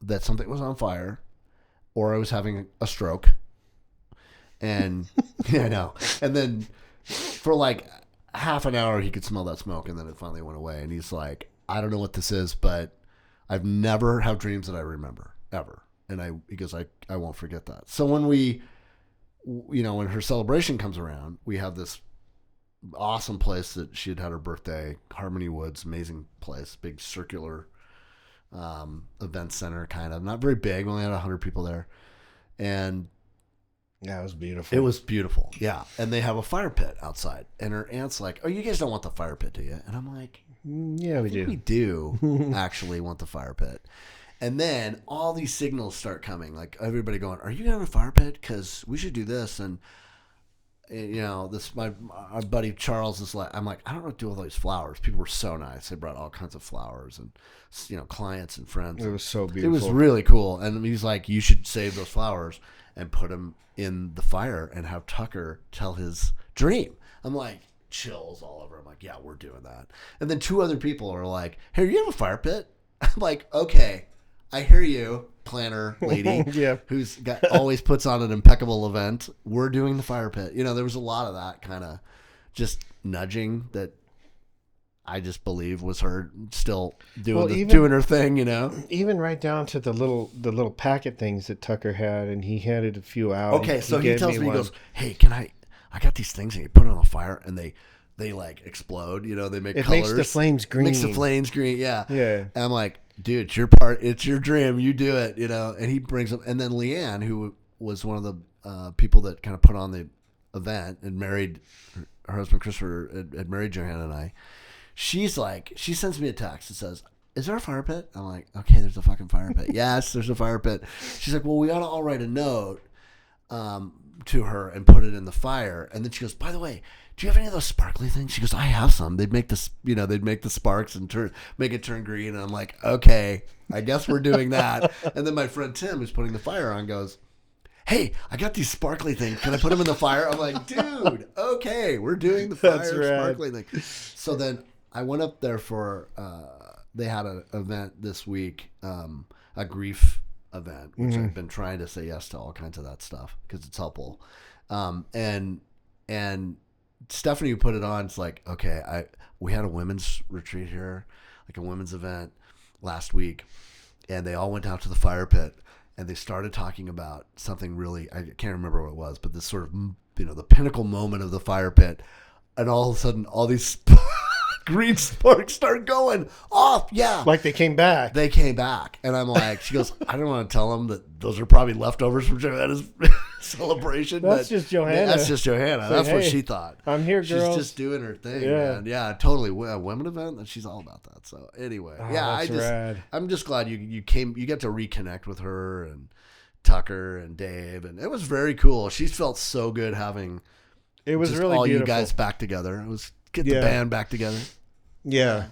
that something was on fire or I was having a stroke. And yeah, I know. And then for like half an hour, he could smell that smoke, and then it finally went away. And he's like, I don't know what this is, but I've never had dreams that I remember ever. And he goes, I won't forget that. So when when her celebration comes around, we have this awesome place that she had her birthday, Harmony Woods, amazing place, big circular event center, kind of not very big. We only had 100 people there, and yeah, it was beautiful. It was beautiful, yeah. And they have a fire pit outside, and her aunt's like, "Oh, you guys don't want the fire pit, do you?" And I'm like, "Yeah, we do. We do actually want the fire pit." And then all these signals start coming, like everybody going, "Are you gonna have a fire pit? Because we should do this." And my buddy Charles is like, I'm like, I don't know what to do with all these flowers. People were so nice. They brought all kinds of flowers and, clients and friends. It was so beautiful. It was really cool. And he's like, you should save those flowers and put them in the fire and have Tucker tell his dream. I'm like, chills all over. I'm like, yeah, we're doing that. And then 2 other people are like, hey, you have a fire pit? I'm like, okay, I hear you, planner lady, yeah. who's always puts on an impeccable event. We're doing the fire pit. There was a lot of that kind of just nudging that I just believe was her still doing her thing. Even right down to the little packet things that Tucker had, and he handed a few out. Okay, so he tells me, he goes, "Hey, I got these things, and you put it on the fire, and they like explode. They make colors. It makes the flames green. Yeah. Yeah. And I'm like, dude, it's your part. It's your dream. You do it. And he brings them. And then Leanne, who was one of the people that kind of put on the event and married her husband Christopher, had married Johanna and I. She's like, she sends me a text that says, "Is there a fire pit?" I'm like, okay, there's a fucking fire pit. Yes, there's a fire pit. She's like, well, we ought to all write a note to her and put it in the fire. And then she goes, by the way, do you have any of those sparkly things? She goes, I have some. They'd make this, they'd make the sparks and make it turn green. And I'm like, okay, I guess we're doing that. And then my friend Tim, who's putting the fire on, goes, hey, I got these sparkly things. Can I put them in the fire? I'm like, dude, okay, we're doing the fire sparkly thing. So then I went up there for, they had an event this week, a grief event, which I've been trying to say yes to all kinds of that stuff because it's helpful. And Stephanie, who put it on, it's like, okay, we had a women's retreat here, like a women's event last week, and they all went out to the fire pit and they started talking about something really, I can't remember what it was, but this sort of, the pinnacle moment of the fire pit, and all of a sudden all these green sparks start going off. Yeah. Like they came back. They came back. And I'm like, she goes, I don't want to tell them that those are probably leftovers from Johanna's celebration. That's just Johanna. That's just Johanna. That's what she thought. I'm here, girls. She's just doing her thing, man. Yeah, totally. A women event, and she's all about that. So anyway, rad. I'm just glad you get to reconnect with her and Tucker and Dave. And it was very cool. She felt so good having it was just really all beautiful. You guys back together. It was get the band back together. Yeah.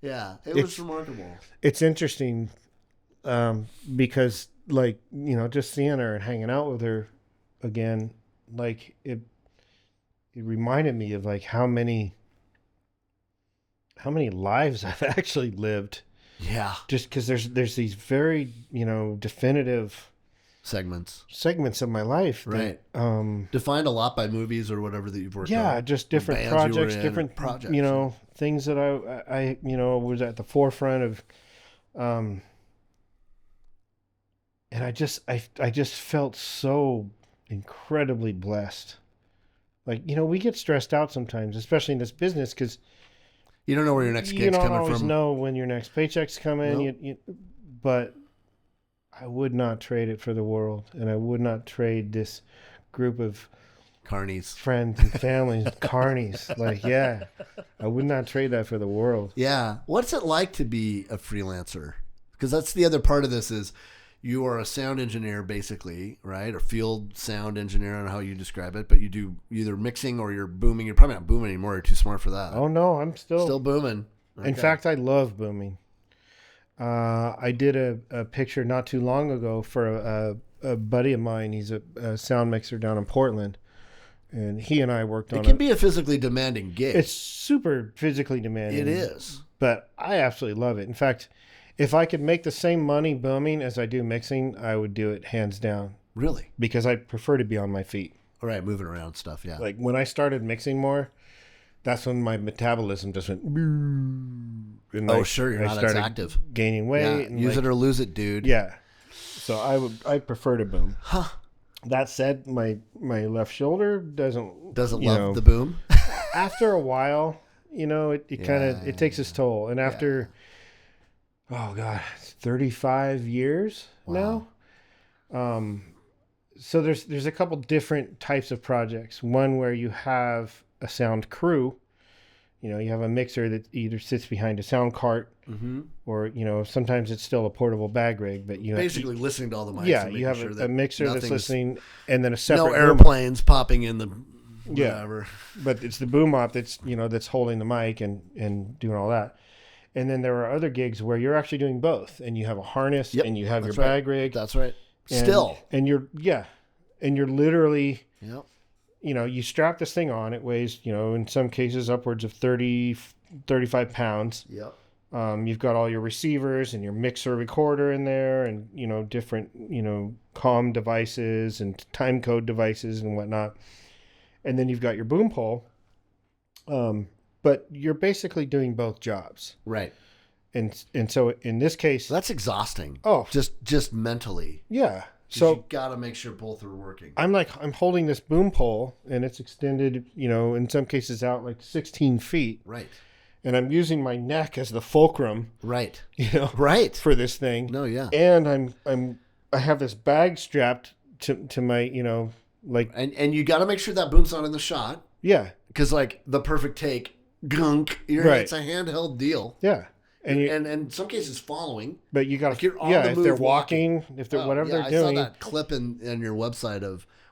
Yeah. It was remarkable. It's interesting because, like, just seeing her and hanging out with her again, like, it reminded me of, like, how many lives I've actually lived. Yeah. Just because there's these very, definitive segments of my life, right? That, defined a lot by movies or whatever that you've worked on. Yeah, just different projects, different projects. Things that I was at the forefront of, and I just felt so incredibly blessed. Like, we get stressed out sometimes, especially in this business, because you don't know where your next gig's coming from. You don't always know when your next paycheck's coming. Nope. But I would not trade it for the world, and I would not trade this group of carnies, friends and families, carnies. Like, yeah, I would not trade that for the world. Yeah. What's it like to be a freelancer? Because that's the other part of this is you are a sound engineer basically, right? Or field sound engineer, I don't know how you describe it, but you do either mixing or you're booming. You're probably not booming anymore. You're too smart for that. Oh no, I'm still booming. Okay. In fact, I love booming. I did a picture not too long ago for a buddy of mine. He's a sound mixer down in Portland. And he and I worked on it. It can be a physically demanding gig. It's super physically demanding. It is. But I absolutely love it. In fact, if I could make the same money booming as I do mixing, I would do it hands down. Really? Because I prefer to be on my feet. All right, moving around stuff, yeah. Like when I started mixing more, that's when my metabolism just went. And sure, you're not as active. Gaining weight. Yeah, and use it or lose it, dude. Yeah. So I prefer to boom. Huh. That said, my left shoulder doesn't love the boom. After a while, it kind of takes its toll. And after 35 years now. So there's a couple different types of projects. One where you have a sound crew. You have a mixer that either sits behind a sound cart, or sometimes it's still a portable bag rig. But you basically listening to all the mics. Yeah, you have a mixer that's listening, and then a no separate airplanes popping in the whatever. Yeah, but it's the boom op that's that's holding the mic and doing all that. And then there are other gigs where you're actually doing both, and you have a harness and you have your bag rig. That's right. And you're literally. Yep. You strap this thing on. It weighs, in some cases upwards of 30, 35 pounds. Yep. You've got all your receivers and your mixer recorder in there, and different comm devices and time code devices and whatnot. And then you've got your boom pole. But you're basically doing both jobs. Right. And so in this case, that's exhausting. Oh, just mentally. Yeah. So you got to make sure both are working. I'm holding this boom pole, and it's extended, in some cases out like 16 feet. Right. And I'm using my neck as the fulcrum. Right. Right. For this thing. No, yeah. And I have this bag strapped to my, And you got to make sure that boom's not in the shot. Yeah. Because the perfect take, gunk. Right. It's a handheld deal. Yeah. And in some cases following. But you got to if they're walking, if they're whatever they're doing. I saw that clip in your website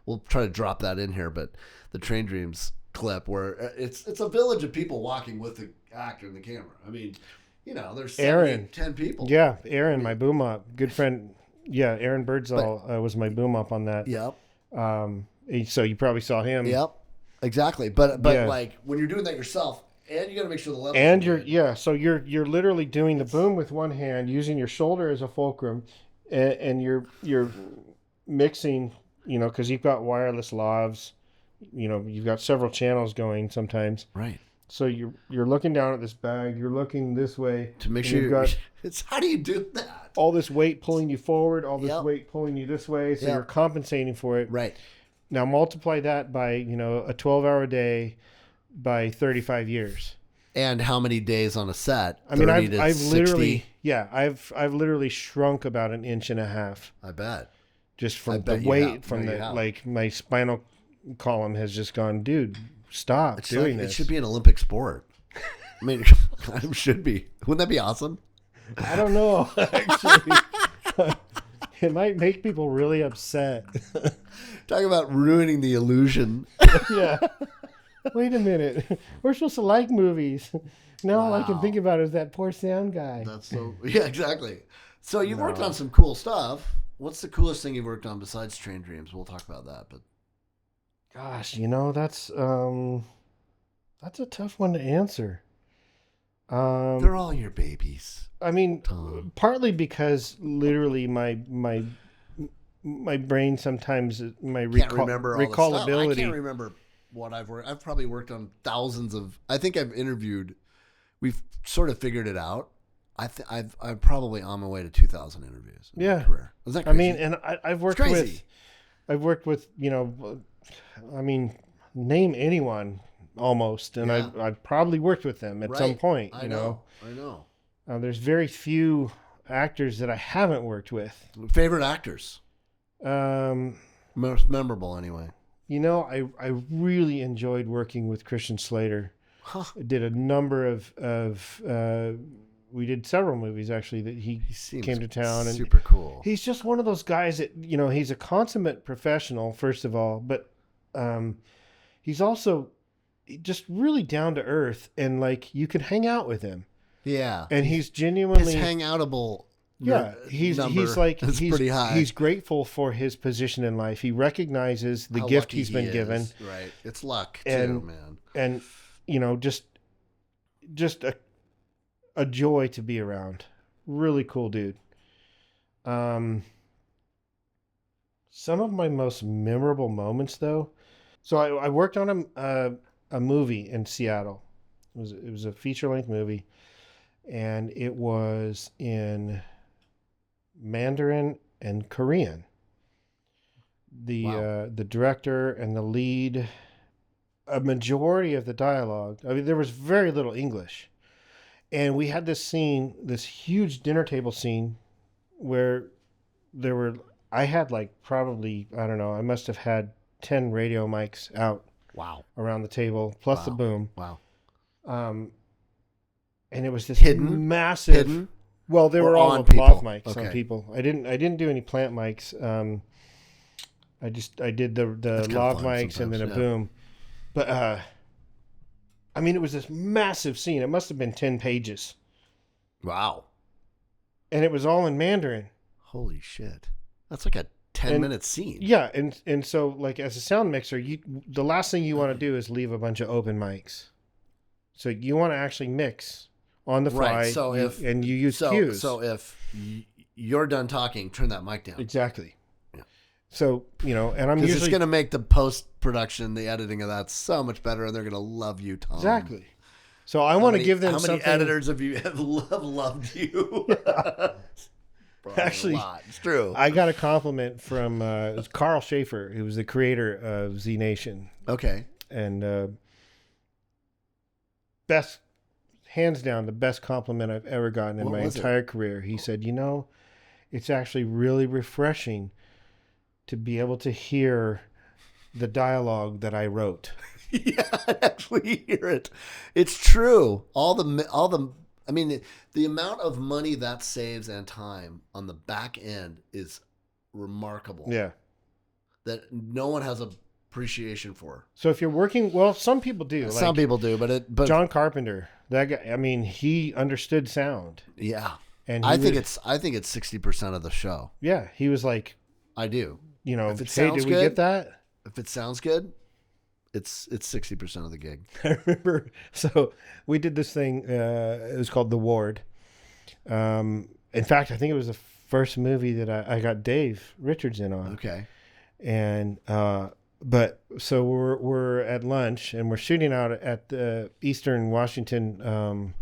we'll try to drop that in here, but the Train Dreams clip where it's a village of people walking with the actor and the camera. I mean, there's 10 people. Yeah, Aaron, my boom op, good friend. Yeah, Aaron Birdsall was my boom op on that. Yep. So you probably saw him. Yep. Exactly. But when you're doing that yourself, and you got to make sure the level. And so you're literally doing the boom with one hand, using your shoulder as a fulcrum, and you're mixing, because you've got wireless lavs, you've got several channels going sometimes. Right. So you're looking down at this bag, you're looking this way to make sure you've got. How do you do that? All this weight pulling you forward, all this weight pulling you this way, so you're compensating for it. Right. Now multiply that by a 12-hour day. By 35 years. And how many days on a set? I mean, I've literally shrunk about 1.5 inches. I bet. Just from the weight, my spinal column has just gone, dude, stop doing this. It should be an Olympic sport. I mean, it should be. Wouldn't that be awesome? I don't know, actually. It might make people really upset. Talk about ruining the illusion. Yeah. Wait a minute. We're supposed to like movies. Now all I can think about is that poor sound guy. That's so... Yeah, exactly. So you've worked on some cool stuff. What's the coolest thing you've worked on besides Train Dreams? We'll talk about that. But gosh, that's a tough one to answer. They're all your babies. I mean, partly because literally my brain sometimes recallability. I can't remember what I've worked. I've probably worked on thousands of. I think I've interviewed. We've sort of figured it out. I'm probably on my way to 2,000 interviews. In my career. Is that crazy? I mean, and I've worked with. I mean, name anyone almost, and I've probably worked with them at some point. I know. There's very few actors that I haven't worked with. Favorite actors? Most memorable, anyway. I really enjoyed working with Christian Slater. Huh. Did a number of we did several movies actually that he Seems came to town, and super cool. he's just one of those guys that, you know, he's a consummate professional, first of all, but he's also just really down to earth, and like you can hang out with him. Yeah. And he's genuinely his hangoutable. Yeah, he's like is pretty high. He's grateful for his position in life. He recognizes the How gift lucky he's he been is. given. Right. It's luck And- too, man. And you know, just a joy to be around. Really cool dude. Some of my most memorable moments, though. So I worked on a movie in Seattle. It was a feature length movie, and it was in Mandarin and Korean. Wow. The director and the lead, a majority of the dialogue. I mean, there was very little English. And we had this scene, this huge dinner table scene, where I had like probably, I don't know, I must have had 10 radio mics out Wow. around the table, plus the Wow. boom. Wow. And it was this Hidden? massive. Hidden? Well, they Or were all on lav people? mics Okay. on people. I didn't do any plant mics. I did the That's kinda lav fun mics and then a sometimes, yeah. boom. But I mean, it was this massive scene. It must have been 10 pages, Wow. and it was all in Mandarin. Holy shit. That's like a 10-minute scene. Yeah, and so like as a sound mixer, the last thing you want to do is leave a bunch of open mics. So you want to actually mix on the fly, Right. So you use cues. So if you're done talking, turn that mic down. Exactly. Yeah. So, you know, and I'm Because usually it's going to make the post-production, the editing of that so much better, and they're going to love you, Tom. exactly. So I want to give them how many something. editors have you have loved you? Probably Actually, a lot. It's true. I got a compliment from it was Carl Schaefer, who was the creator of Z Nation, Okay. and hands down, the best compliment I've ever gotten in What my was it? entire career. He said, "You know, it's actually really refreshing to be able to hear the dialogue that I wrote." Yeah, I actually hear it. It's true. All the. I mean, the amount of money that saves and time on the back end is remarkable. Yeah. That no one has appreciation for. So if you're working, well, some people do. Some people do, but John Carpenter, that guy. I mean, he understood sound, yeah. and I think it's 60% of the show. yeah. He was like, I do. you know, If it hey, sounds did we good- get that? If it sounds good, it's 60% of the gig. I remember. So we did this thing. It was called The Ward. In fact, I think it was the first movie that I got Dave Richards in on. Okay. And but so we're at lunch and we're shooting out at the Eastern Washington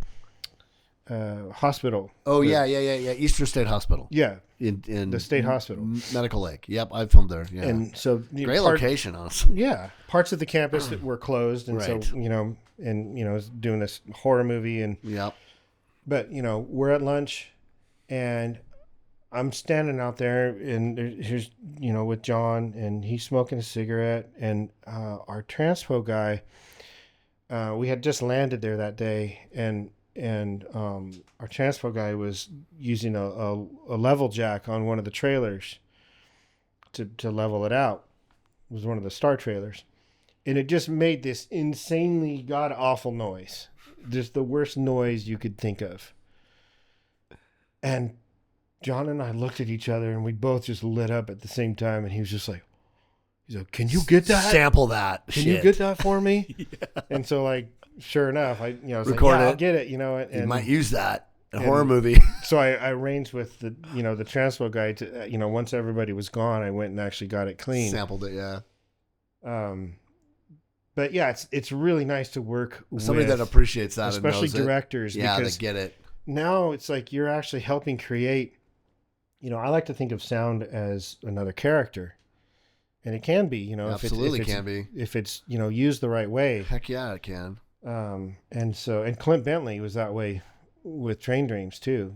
hospital. Oh yeah. Eastern State Hospital Yeah, in the state hospital. Medical Lake. Yep, I filmed there. Yeah. And so Great location, honestly. Yeah, parts of the campus that were closed, and Right. so I was doing this horror movie, and Yep. but we're at lunch, and I'm standing out there, and here's with John, and he's smoking a cigarette, and our transpo guy, we had just landed there that day, and our transpo guy was using a level jack on one of the trailers to level it out. It was one of the Star trailers, and it just made this insanely god awful noise, just the worst noise you could think of. And John and I looked at each other, and we both just lit up at the same time. And he was just like, "Can you get that? Sample that. Can shit. you get that for me?" Yeah. And so, like, sure enough, I was Record like, "Yeah, it. I'll get it." And You might use that in a and- horror movie. so I arranged with the transpo guy to once everybody was gone, I went and actually got it clean. Sampled it, yeah. But yeah, it's really nice to work Somebody with, that appreciates that, especially and knows directors, it. Yeah, because they get it. now it's like you're actually helping create. I like to think of sound as another character, and it can be. Absolutely can be. if it's used the right way. Heck yeah, it can. And Clint Bentley was that way with Train Dreams too.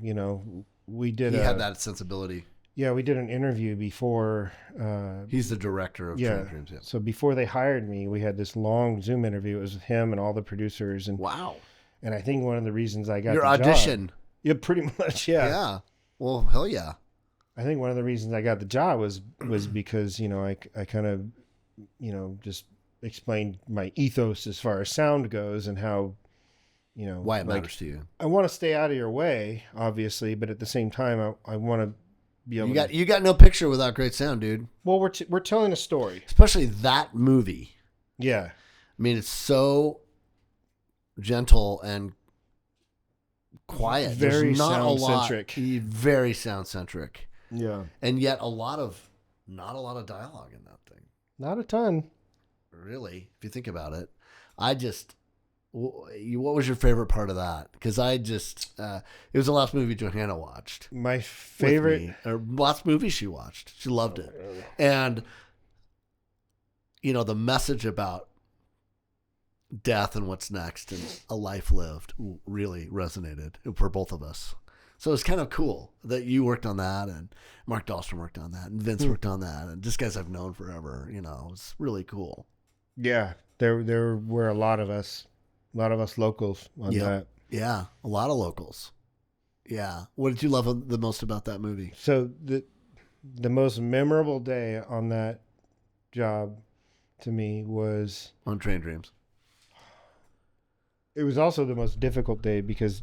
We did. He had that sensibility. Yeah, we did an interview before. He's the director of Train Dreams. Yeah. So before they hired me, we had this long Zoom interview. It was with him and all the producers. And Wow. And I think one of the reasons I got your the audition. Job, yeah, pretty much. Yeah. Yeah. Well, hell yeah. I think one of the reasons I got the job was because, you know, I kind of, you know, just explained my ethos as far as sound goes and how, you know, why it matters to you. I want to stay out of your way, obviously, but at the same time, I want to be able you got no picture without great sound, dude. Well, we're telling a story. Especially that movie. Yeah. I mean, it's so gentle and quiet. Very There's not sound-centric. Very sound-centric. Yeah. And yet not a lot of dialogue in that thing. Not a ton. Really, if you think about it. What was your favorite part of that? Because it was the last movie Johanna watched. My favorite, or last movie she watched. She loved it. And, you know, the message about death and what's next and a life lived really resonated for both of us. So it's kind of cool that you worked on that and Mark Dahlstrom worked on that and Vince worked on that and just guys I've known forever. You know, it's really cool. Yeah, there were a lot of us locals on that. Yeah, a lot of locals. Yeah. What did you love the most about that movie? So the most memorable day on that job to me was on Train Dreams. It was also the most difficult day because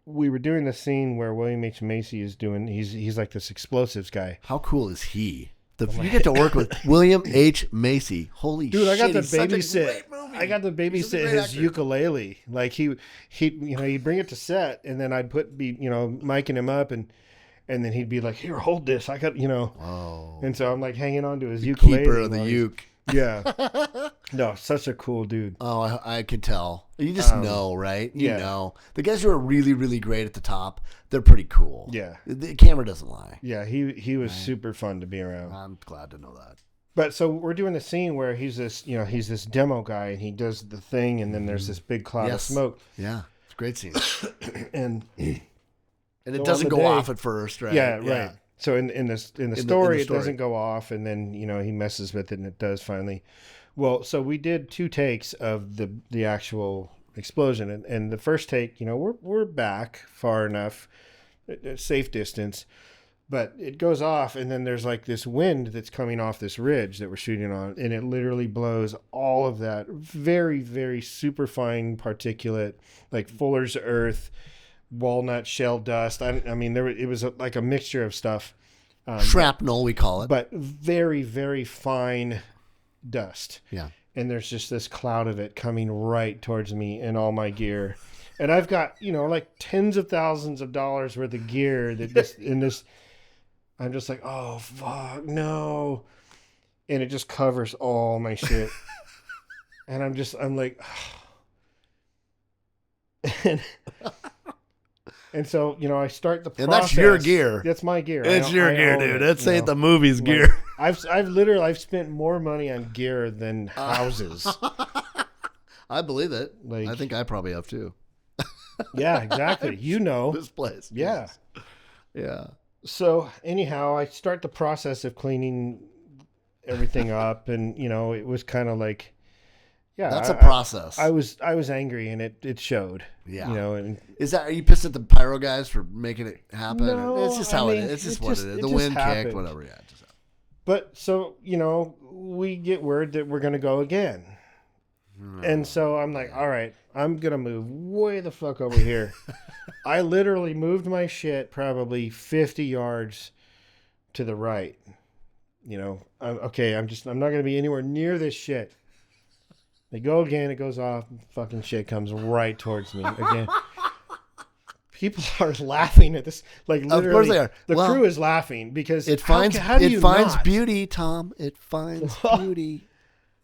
we were doing the scene where William H. Macy is doing. He's like this explosives guy. How cool is he? You get to work with William H. Macy. Holy shit! Dude, I got to babysit. I got to babysit his ukulele. Like he'd bring it to set, and then I'd be micing him up, and then he'd be like, "Here, hold this. I got." Oh. And so I'm like hanging on to his ukulele. Keeper of the uke. Yeah. No, such a cool dude. Oh, I could tell. You just know, right? You know. The guys who are really, really great at the top, they're pretty cool. Yeah. The camera doesn't lie. Yeah, he was super fun to be around. I'm glad to know that. But so we're doing the scene where he's this demo guy and he does the thing and then there's this big cloud of smoke. Yeah. It's a great scene. and it doesn't go off at first, right? Yeah, right. So in the story, it doesn't go off, and then he messes with it, and it does finally. Well, so we did 2 takes of the actual explosion, and the first take, we're back far enough, safe distance, but it goes off, and then there's like this wind that's coming off this ridge that we're shooting on, and it literally blows all of that very, very super fine particulate, like Fuller's earth, walnut shell dust. I mean, it was like a mixture of stuff. Shrapnel, we call it. But very, very fine dust. Yeah. And there's just this cloud of it coming right towards me in all my gear. And I've got, like tens of thousands of dollars worth of gear that I'm just like, oh, fuck, no. And it just covers all my shit. And I'm like, And so, I start the process. And that's your gear. That's my gear. It's your gear, dude. That's ain't the movie's gear. I've spent more money on gear than houses. I believe it. I think I probably have too. Yeah, exactly. This place. Yeah. Yeah. So anyhow, I start the process of cleaning everything up, and it was kind of like, yeah, that's a process. I was angry, and it showed. Yeah. And are you pissed at the pyro guys for making it happen? No, it's just how it is. It's just what it is. The wind kicked, whatever. Yeah. But so we get word that we're gonna go again, and so I'm like, all right, I'm gonna move way the fuck over here. I literally moved my shit probably 50 yards to the right. I'm not gonna be anywhere near this shit. They go again, it goes off, fucking shit comes right towards me again. People are laughing at this, like literally. Of course they are. The crew is laughing because it finds beauty, Tom. It finds beauty.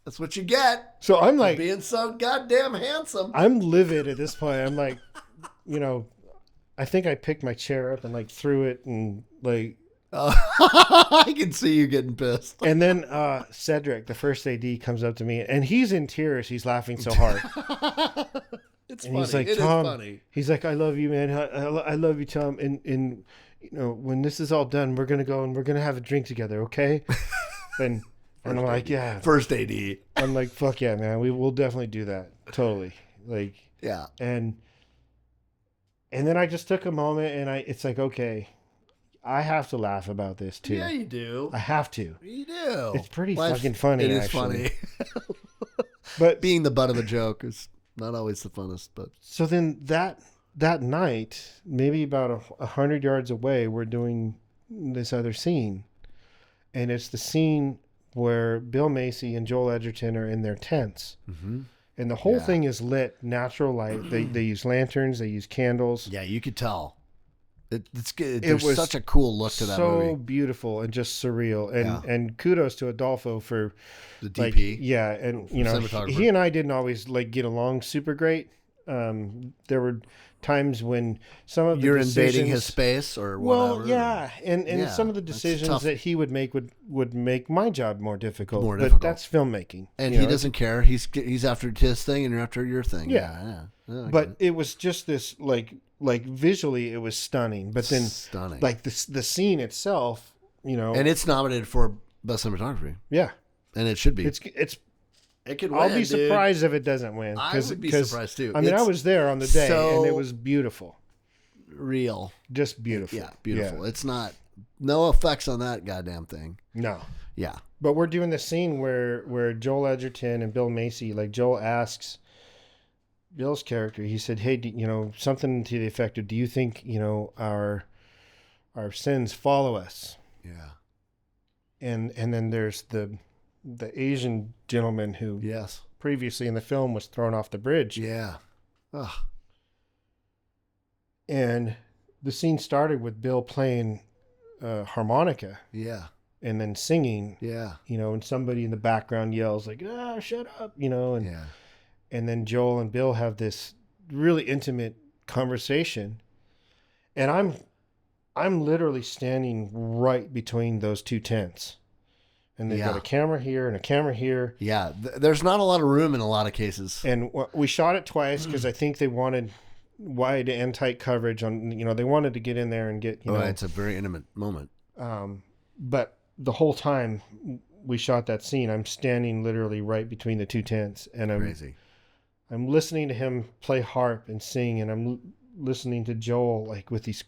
That's what you get. So I'm like being so goddamn handsome. I'm livid at this point. I'm like, I think I picked my chair up and like threw it and like. I can see you getting pissed. And then Cedric, the first AD, comes up to me and he's in tears. He's laughing so hard. It's and funny. He's like, Tom, he's like, I love you, man. I love you, Tom. And when this is all done, we're gonna go and we're gonna have a drink together, okay? And I'm like, yeah. First AD. I'm like, fuck yeah, man. We will definitely do that. Totally. Like, Yeah. And then I just took a moment, and it's like, okay, I have to laugh about this too. Yeah, you do. I have to. You do. It's pretty fucking funny. It is actually. funny. But being the butt of a joke is not always the funnest. But so then that night, maybe about 100 yards away, we're doing this other scene, and it's the scene where Bill Macy and Joel Edgerton are in their tents. Mm-hmm. And the whole thing is lit, natural light. They use lanterns, they use candles. Yeah, you could tell. It's good. It was such a cool look to that movie. So beautiful and just surreal. And kudos to Adolfo for the DP. And he and I didn't always get along super great. There were times when some of the you're decisions, invading his space or whatever. Well, yeah, and some of the decisions that he would make would make my job more difficult. But that's filmmaking, and he doesn't care. He's after his thing, and you're after your thing. Yeah. But it was just this visually, it was stunning. But then stunning, the scene itself, and it's nominated for best cinematography. Yeah, and it should be. It could win, I'll be surprised if it doesn't win. I would be surprised too. I mean, I was there on the day, and it was beautiful. Real. Just beautiful. Yeah, beautiful. Yeah. It's not, no effects on that goddamn thing. No. Yeah. But we're doing the scene where Joel Edgerton and Bill Macy, Joel asks Bill's character, he said, hey, something to the effect of, do you think, our sins follow us? Yeah. And then there's the Asian gentleman who previously in the film was thrown off the bridge. Yeah. Ugh. And the scene started with Bill playing harmonica. Yeah. And then singing. Yeah. And somebody in the background yells shut up, and then Joel and Bill have this really intimate conversation. And I'm literally standing right between those two tents. And they've got a camera here and a camera here. Yeah, there's not a lot of room in a lot of cases. And we shot it twice because I think they wanted wide and tight coverage on. They wanted to get in there and get. It's a very intimate moment. But the whole time we shot that scene, I'm standing literally right between the two tents, and I'm listening to him play harp and sing, and I'm listening to Joel with these.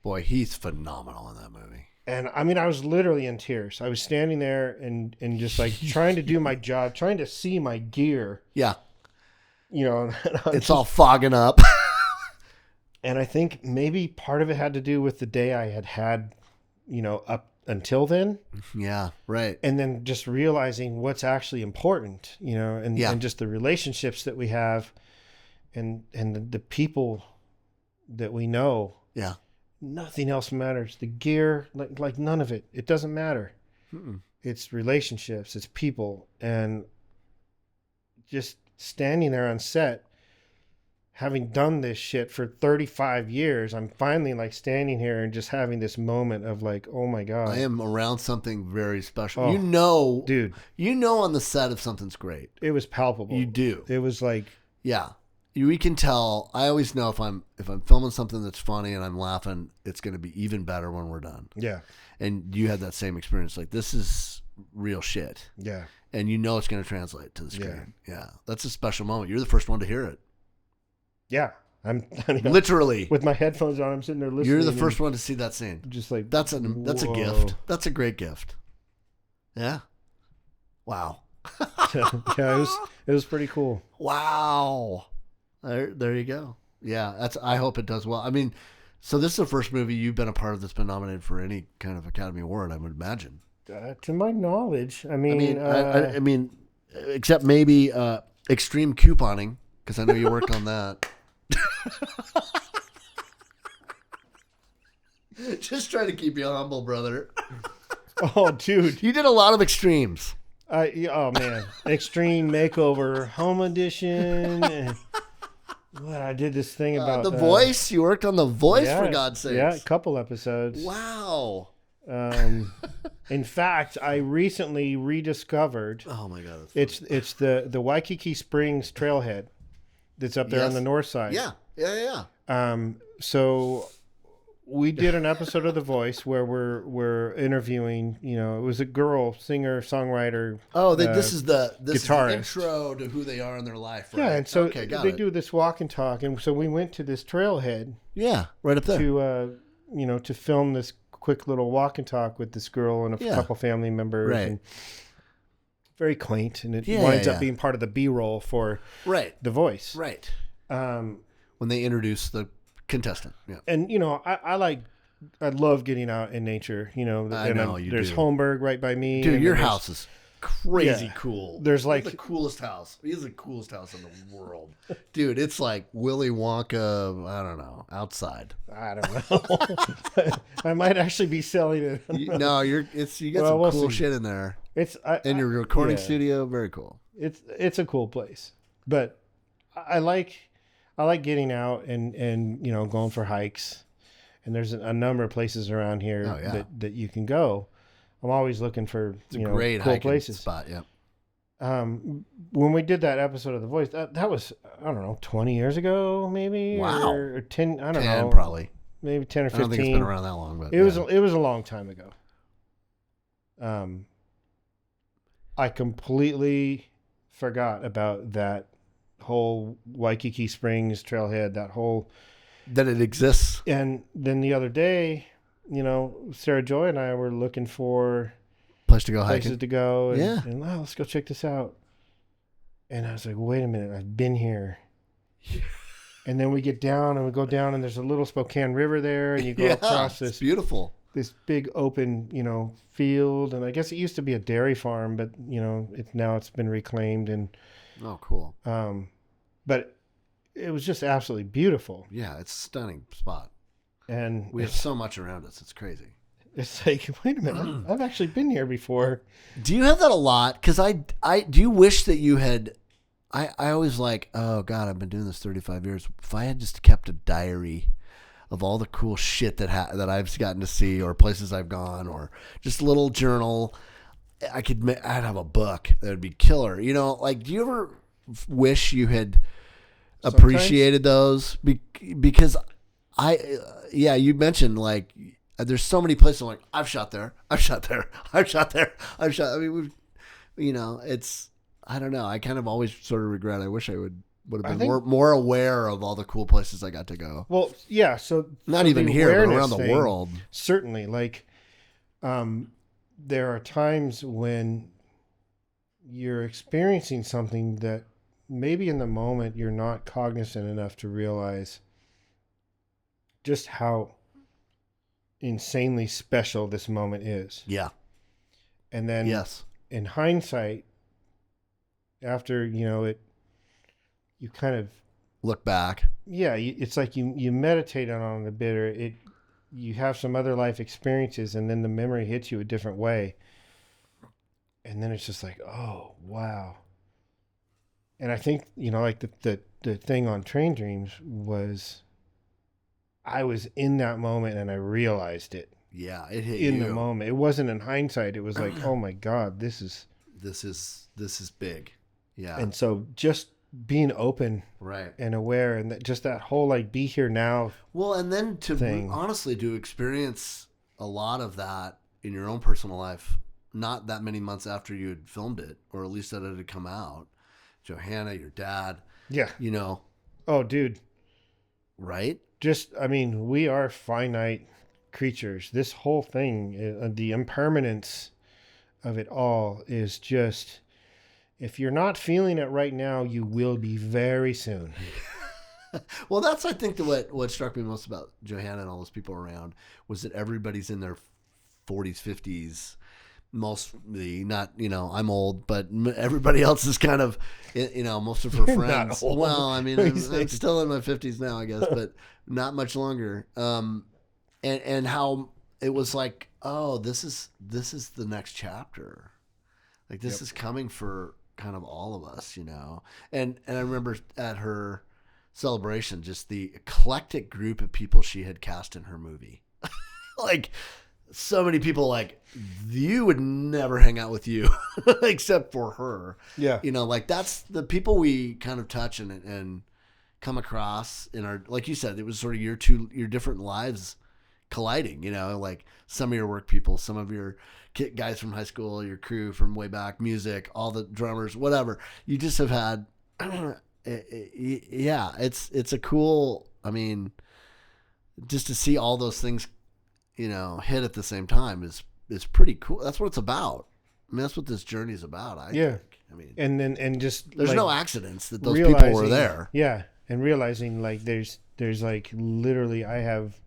Boy, he's phenomenal in that movie. And I mean, I was literally in tears. I was standing there and just trying to do my job, trying to see my gear. Yeah. It's all fogging up. And I think maybe part of it had to do with the day I had, up until then. Yeah, right. And then just realizing what's actually important, and just the relationships that we have and the people that we know. Yeah. Nothing else matters. The gear, none of it. It doesn't matter. Mm-mm. It's relationships. It's people. And just standing there on set, having done this shit for 35 years, I'm finally standing here and just having this moment of oh my God. I am around something very special. Oh, dude. On the set if something's great. It was palpable. You do. It was yeah. We can tell. I always know if I'm filming something that's funny and I'm laughing, it's going to be even better when we're done. Yeah. And you had that same experience. This is real shit. Yeah. And it's going to translate to the screen. Yeah. That's a special moment. You're the first one to hear it. Yeah. I'm literally with my headphones on. I'm sitting there listening. You're the first one to see that scene. Just that's a gift. That's a great gift. Yeah. Wow. Yeah. It was pretty cool. Wow. There you go. Yeah, I hope it does well. I mean, so this is the first movie you've been a part of that's been nominated for any kind of Academy Award, I would imagine. To my knowledge, I mean, except maybe extreme couponing, because I know you worked on that. Just trying to keep you humble, brother. Oh, dude, you did a lot of extremes. Oh man, Extreme Makeover Home Edition. What I did this thing about The Voice. You worked on The Voice, for God's sake. Yeah, a couple episodes. Wow. In fact, I recently rediscovered. Oh my God! It's the Waikiki Springs trailhead that's up there on the north side. Yeah. So we did an episode of The Voice where we're interviewing. You know, it was a girl singer songwriter. Oh, this is the guitarist. intro to who they are in their life, right? Yeah, and so okay, got they it. do this walk and talk, and so we went to this trailhead Yeah, right up there. to to film this quick little walk and talk with this girl and a couple family members. Right. And very quaint, and it Yeah, winds yeah. up being part of the B-roll for The Voice. Right. Um, When they introduce the contestant. Yeah. and I love getting out in nature. You know, I and know you there's do. Holmberg right by me. Dude, and your then there's- house is crazy Yeah. cool. There's It's like the coolest house. It is the coolest house in the world. Dude, it's like Willy Wonka, I don't know, outside. I don't know. I might actually be selling it. You got Well, some we'll cool see. shit in there. In your recording yeah. studio, very cool. It's a cool place, but I like getting out and going for hikes, and there's a number of places around here that you can go. I'm always looking for It's a great cool hiking places. spot. Yeah. When we did that episode of The Voice, that was, I don't know, 20 years ago, maybe. Wow. Or 10. I don't 10 know. probably. Maybe 10 or 15. I don't think it's been around that long, but It was a long time ago. I completely forgot about that whole Waikiki Springs trailhead, that it exists. and then the other day, Sarah Joy and I were looking for Place to go places hiking. to go, and, Yeah. and let's go check this out. And I was like, wait a minute, I've been here. And then we get down and we go down, and there's a little Spokane River there, and you go across it's this beautiful. big open, field. And I guess it used to be a dairy farm, but it's been reclaimed. And Oh, cool. but it was just absolutely beautiful. Yeah, it's a stunning spot. And We have so much around us. It's crazy. it's like, wait a minute, I've actually been here before. Do you have that a lot? Because I do you wish that you had. I always like, oh God, I've been doing this 35 years. If I had just kept a diary of all the cool shit that I've gotten to see, or places I've gone, or just a little journal, I'd have a book that would be killer. Like, do you ever wish you had appreciated those? Because you mentioned, like, there's so many places I'm like, I've shot there. I mean, it's, I don't know. I kind of always sort of regret. I wish I would have been more aware of all the cool places I got to go. Well, yeah. So Not so even the here, but awareness around the thing, world. Certainly, like, there are times when you're experiencing something that maybe in the moment you're not cognizant enough to realize just how insanely special this moment is. Yeah. And then Yes. in hindsight, after, you kind of, Look back. yeah, it's like you meditate on it a bit, or you have some other life experiences, and then the memory hits you a different way. And then it's just like, oh, wow. And I think, like the thing on Train Dreams was, I was in that moment and I realized it Yeah, it hit in you. the moment. It wasn't in hindsight. It was like, oh my God, this is big. Yeah. And so just being open right. and aware, and that whole, like, be here now. Well, and then thing. honestly to experience a lot of that in your own personal life, not that many months after you had filmed it, or at least that it had come out. Johanna, your dad. Yeah. Oh, dude. Right? We are finite creatures. This whole thing, the impermanence of it all is just, if you're not feeling it right now, you will be very soon. Well, that's, I think, what struck me most about Johanna and all those people around was that everybody's in their 40s, 50s, mostly. Not, I'm old, but everybody else is kind of, most of her You're friends. not old. Well, I mean, I'm still in my 50s now, I guess, but not much longer. And how it was like, oh, this is the next chapter. Like, this is coming for kind of all of us, And I remember at her celebration, just the eclectic group of people she had cast in her movie. Like, so many people, like, you would never hang out with you except for her. Yeah. Like, that's the people we kind of touch and come across in our, like you said, it was sort of your different lives colliding, like some of your work people, some of your guys from high school, your crew from way back, music, all the drummers, whatever. You just have had, yeah, it's a cool, I mean, just to see all those things, hit at the same time is pretty cool. That's what it's about. I mean, that's what this journey is about. I think. I mean, and just there's like, no accidents that those people were there. Yeah, and realizing like there's like literally I have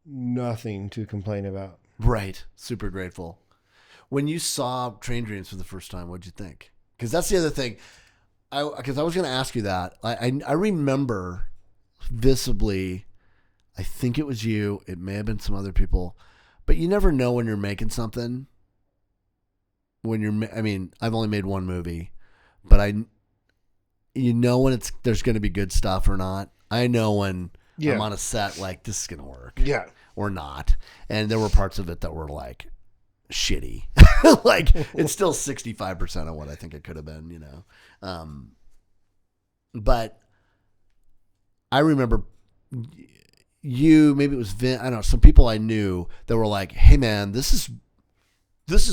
nothing to complain about. Right. Super grateful. When you saw Train Dreams for the first time, what'd you think? Because that's the other thing. Because I was going to ask you that. I remember visibly. I think it was you. It may have been some other people, but you never know when you're making something. I mean, I've only made one movie, but when there's going to be good stuff or not. I know when I'm on a set, like, this is going to work. Yeah. Or not. And there were parts of it that were like shitty. Like, it's still 65% of what I think it could have been, But I remember maybe it was Vin, I don't know, some people I knew that were like, hey man, this is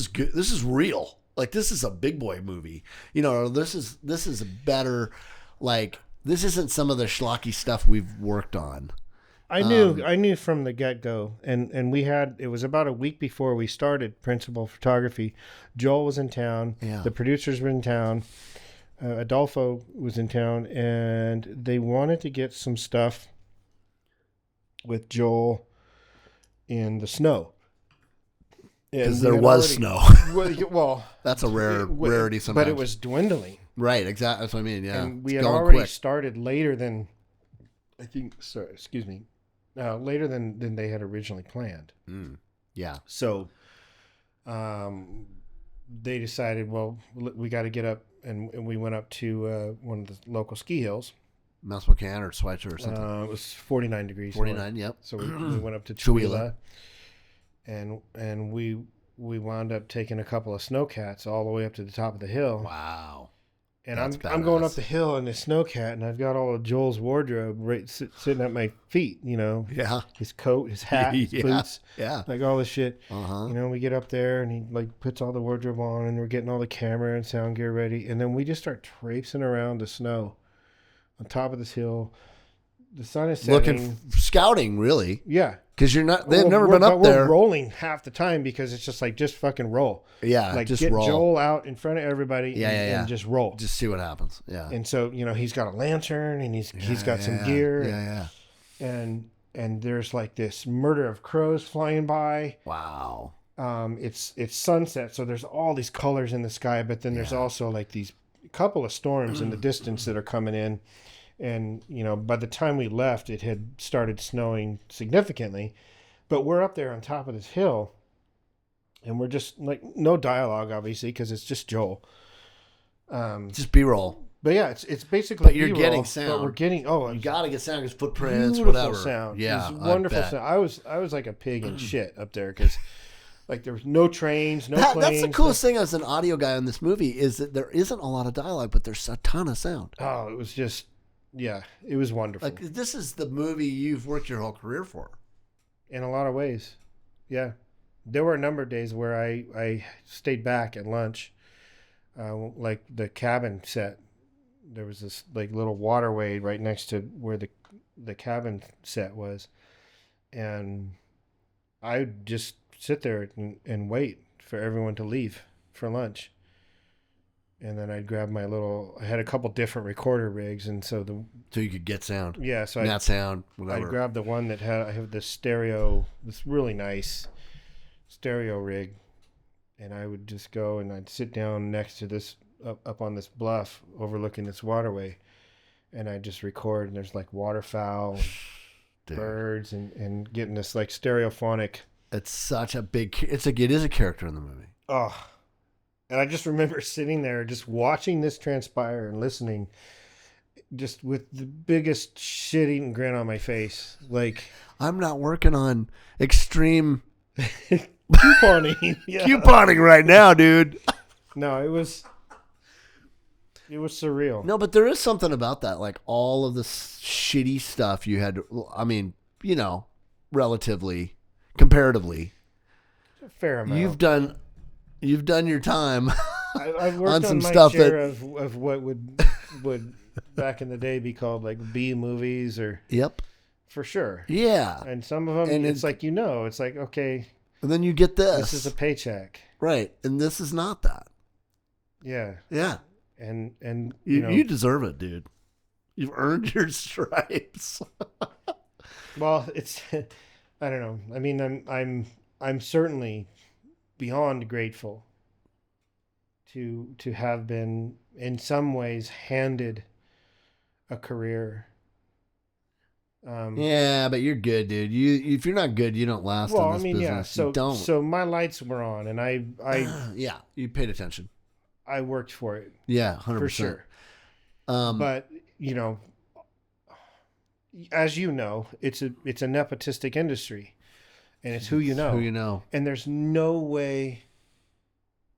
good. This is real. Like, this is a big boy movie. This is better. Like, this isn't some of the schlocky stuff we've worked on. I knew from the get-go, and it was about a week before we started Principal Photography. Joel was in town. Yeah. The producers were in town. Adolfo was in town, and they wanted to get some stuff with Joel in the snow. Because there was snow. Well, that's a rarity sometimes. But it was dwindling. Right, exactly. That's what I mean, yeah. And we had already started later than, later than they had originally planned. Yeah. So they decided, well, we got to get up, and we went up to one of the local ski hills. Mount Spokane or Schweitzer or something. It was 49 degrees. 49, yep. So we went up to Tooele. And we wound up taking a couple of snowcats all the way up to the top of the hill. Wow. And I'm going up the hill in this snowcat, and I've got all of Joel's wardrobe sitting at my feet, Yeah. His coat, his hat, his boots. Yeah. Like all this shit. Uh-huh. We get up there, and he like puts all the wardrobe on, and we're getting all the camera and sound gear ready. And then we just start traipsing around the snow on top of this hill. The sun is setting. Scouting, really. Yeah. Because they've never been up there. We're rolling half the time because it's just like, just fucking roll. Yeah, like just get roll. Joel out in front of everybody and just roll. Just see what happens. Yeah. And so, he's got a lantern and he's got some gear. Yeah. And there's like this murder of crows flying by. Wow. It's sunset, so there's all these colors in the sky, but then there's also like these couple of storms in the distance that are coming in. And, by the time we left, it had started snowing significantly. But we're up there on top of this hill, and we're just, like, no dialogue, obviously, because it's just Joel. Just B-roll. But, yeah, it's basically But you're B-roll, getting sound. But we're getting, you got to get sound because footprints, beautiful whatever. Sound. Yeah, It was wonderful sound. I was like a pig in shit up there because... Like, there was no trains, no planes. That's the coolest thing as an audio guy on this movie is that there isn't a lot of dialogue, but there's a ton of sound. Oh, it was just... Yeah, it was wonderful. Like, this is the movie you've worked your whole career for. In a lot of ways. Yeah. There were a number of days where I stayed back at lunch. Like the cabin set. There was this like little waterway right next to where the cabin set was. And I would just sit there and wait for everyone to leave for lunch. And then I'd grab I had a couple different recorder rigs, and so you could get sound. Yeah, so not sound, whatever. I'd grab the one that I have this stereo, this really nice stereo rig, and I would just go and I'd sit down next to this, up on this bluff overlooking this waterway, and I'd just record, and there's like waterfowl, and birds, and getting this like stereophonic. It's such a big, it is a character in the movie. Oh. And I just remember sitting there just watching this transpire and listening just with the biggest shit-eating grin on my face. Like, I'm not working on extreme couponing. Yeah. Couponing right now, dude. No, it was surreal. No, but there is something about that. Like all of the shitty stuff you had. I mean, relatively, comparatively. Fair amount. You've done your time I've worked on some my stuff share of what would back in the day be called like B movies or Yep. for sure. Yeah. And some of them, And it's like, it's like, okay, And then you get this. this is a paycheck. Right. And this is not that. Yeah. Yeah. And you deserve it, dude. You've earned your stripes. well, it's I don't know. I mean, I'm certainly beyond grateful to have been in some ways handed a career. Yeah, but you're good, dude. If you're not good, you don't last in this business. Yeah. You don't. So my lights were on, and I yeah, you paid attention. I worked for it. Yeah, 100%. For sure. But as you know, it's a nepotistic industry, and it's who you know. Who you know. And there's no way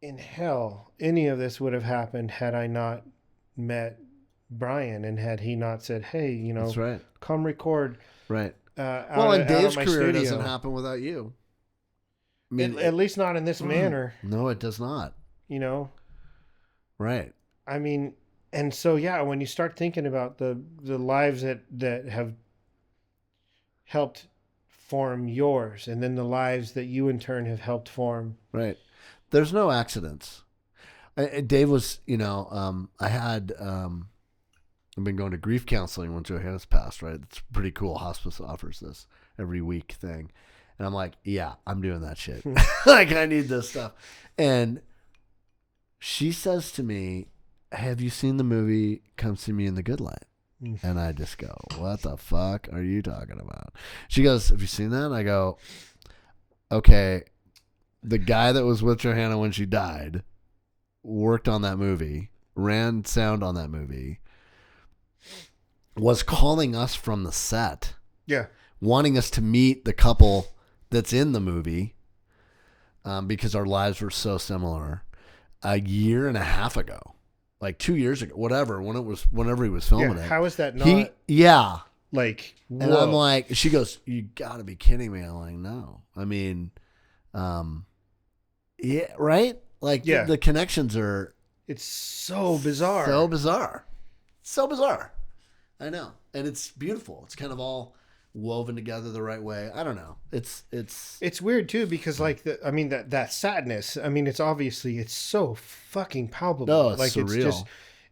in hell any of this would have happened had I not met Brian and had he not said, "Hey, That's right. come record." Right. And Dave's career studio. doesn't happen without you. I mean, At least not in this manner. No, it does not. Right. I mean, and so when you start thinking about the lives that have helped form yours, and then the lives that you in turn have helped form. Right. There's no accidents. Dave was, I had, I've been going to grief counseling when Johanna's passed, right? It's pretty cool. Hospice offers this every week thing. And I'm like, yeah, I'm doing that shit. Like, I need this stuff. And she says to me, have you seen the movie Come See Me in the Good Light? And I just go, what the fuck are you talking about? She goes, have you seen that? And I go, okay, the guy that was with Johanna when she died worked on that movie, ran sound on that movie, was calling us from the set. Yeah. Wanting us to meet the couple that's in the movie because our lives were so similar a year and a half ago. Like 2 years ago, whenever he was filming it. How is that not? Like, whoa. And I'm like, she goes, you gotta be kidding me. I'm like, no. I mean, yeah, right? Like, the connections are. It's so bizarre. So bizarre. So bizarre. I know. And it's beautiful. It's kind of all woven together the right way. I don't know. It's weird too, because like that sadness. I mean, it's so fucking palpable. No, it's like surreal.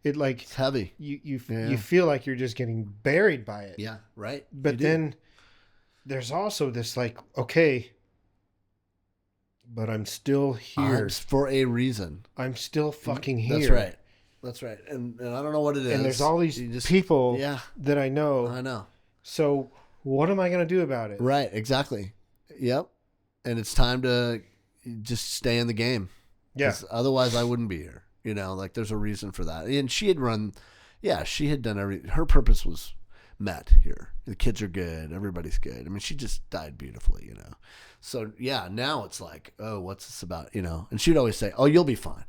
It's heavy. You feel like you're just getting buried by it. Yeah, right. But then there's also this like, okay, but I'm still here for a reason. I'm still fucking here. That's right. That's right. And I don't know what it is. And there's all these people that I know. I know. So what am I going to do about it? Right, exactly. Yep. And it's time to just stay in the game. Yeah. Otherwise, I wouldn't be here. Like there's a reason for that. And she had she had done her purpose was met here. The kids are good. Everybody's good. I mean, she just died beautifully, So, yeah, now it's like, oh, what's this about, And she'd always say, oh, you'll be fine.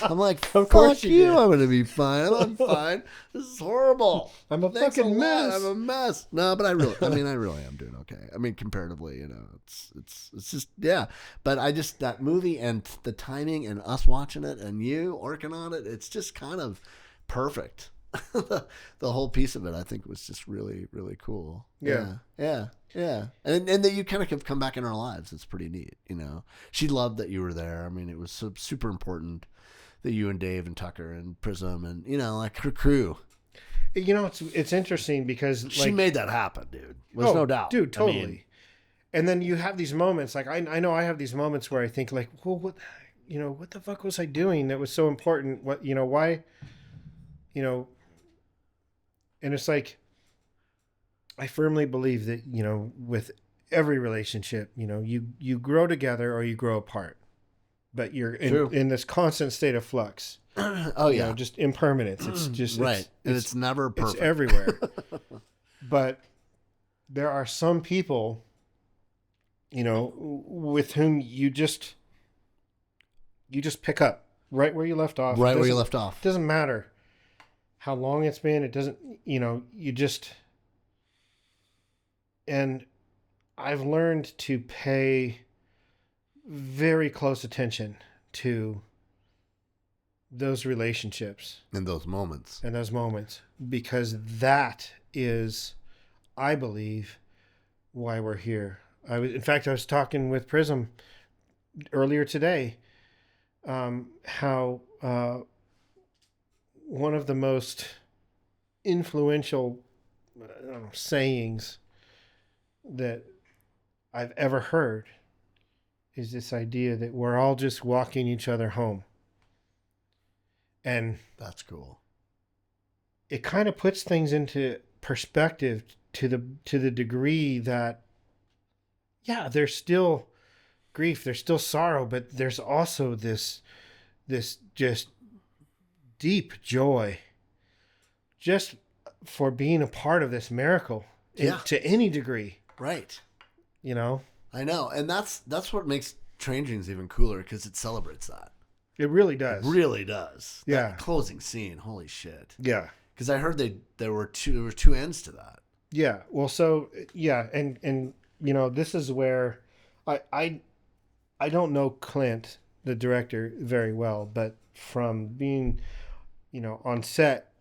I'm like, of course you. I'm going to be fine. I'm fine. This is horrible. I'm a fucking mess. I'm a mess. No, but I really am doing okay. I mean, comparatively, it's just, yeah. But that movie and the timing and us watching it and you working on it, it's just kind of perfect. The whole piece of it, I think, was just really, really cool. Yeah. And that you kind of have come back in our lives. It's pretty neat, She loved that you were there. I mean, it was super important that you and Dave and Tucker and Prism and, like her crew. It's interesting because she made that happen, dude. There's no doubt. Dude, totally. I mean, and then you have these moments, like I know I have these moments where I think like, well, what the fuck was I doing that was so important? What, why, and it's like, I firmly believe that, with every relationship, you grow together or you grow apart, but you're in this constant state of flux. Oh yeah. Just impermanence. It's just, right. It's never perfect. It's everywhere. But there are some people, with whom you just pick up right where you left off. Right where you left off. It doesn't matter how long it's been. It doesn't, you just, And I've learned to pay very close attention to those relationships In those moments. and those moments, because that is, I believe, why we're here. In fact, I was talking with Prism earlier today, how one of the most influential sayings that I've ever heard is this idea that we're all just walking each other home. And That's cool. it kind of puts things into perspective to the degree that, yeah, there's still grief, there's still sorrow, but there's also this just deep joy just for being a part of this miracle to any degree. Right. You know? I know. And that's what makes Train Dreams even cooler, because it celebrates that. It really does. It really does. Yeah. That closing scene. Holy shit. Yeah. Because I heard there were two ends to that. Yeah. Well, so yeah, and this is where I don't know Clint, the director, very well, but from being, on set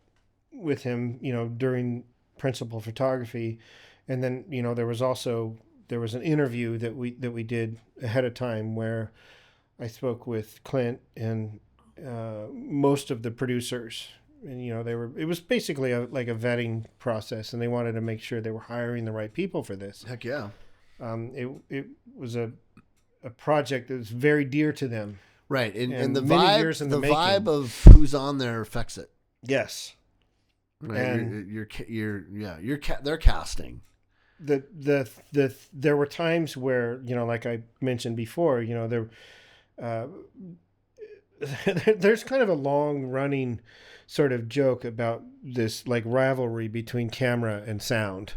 with him, during principal photography, and then there was an interview that we did ahead of time where I spoke with Clint and most of the producers. And it was basically like a vetting process, and they wanted to make sure they were hiring the right people for this. Heck yeah. It was a project that was very dear to them. Right. And the many years in the vibe making. of who's on there affects it. Yes. Right. And They're casting. There were times where, like I mentioned before, there's kind of a long running sort of joke about this like rivalry between camera and sound.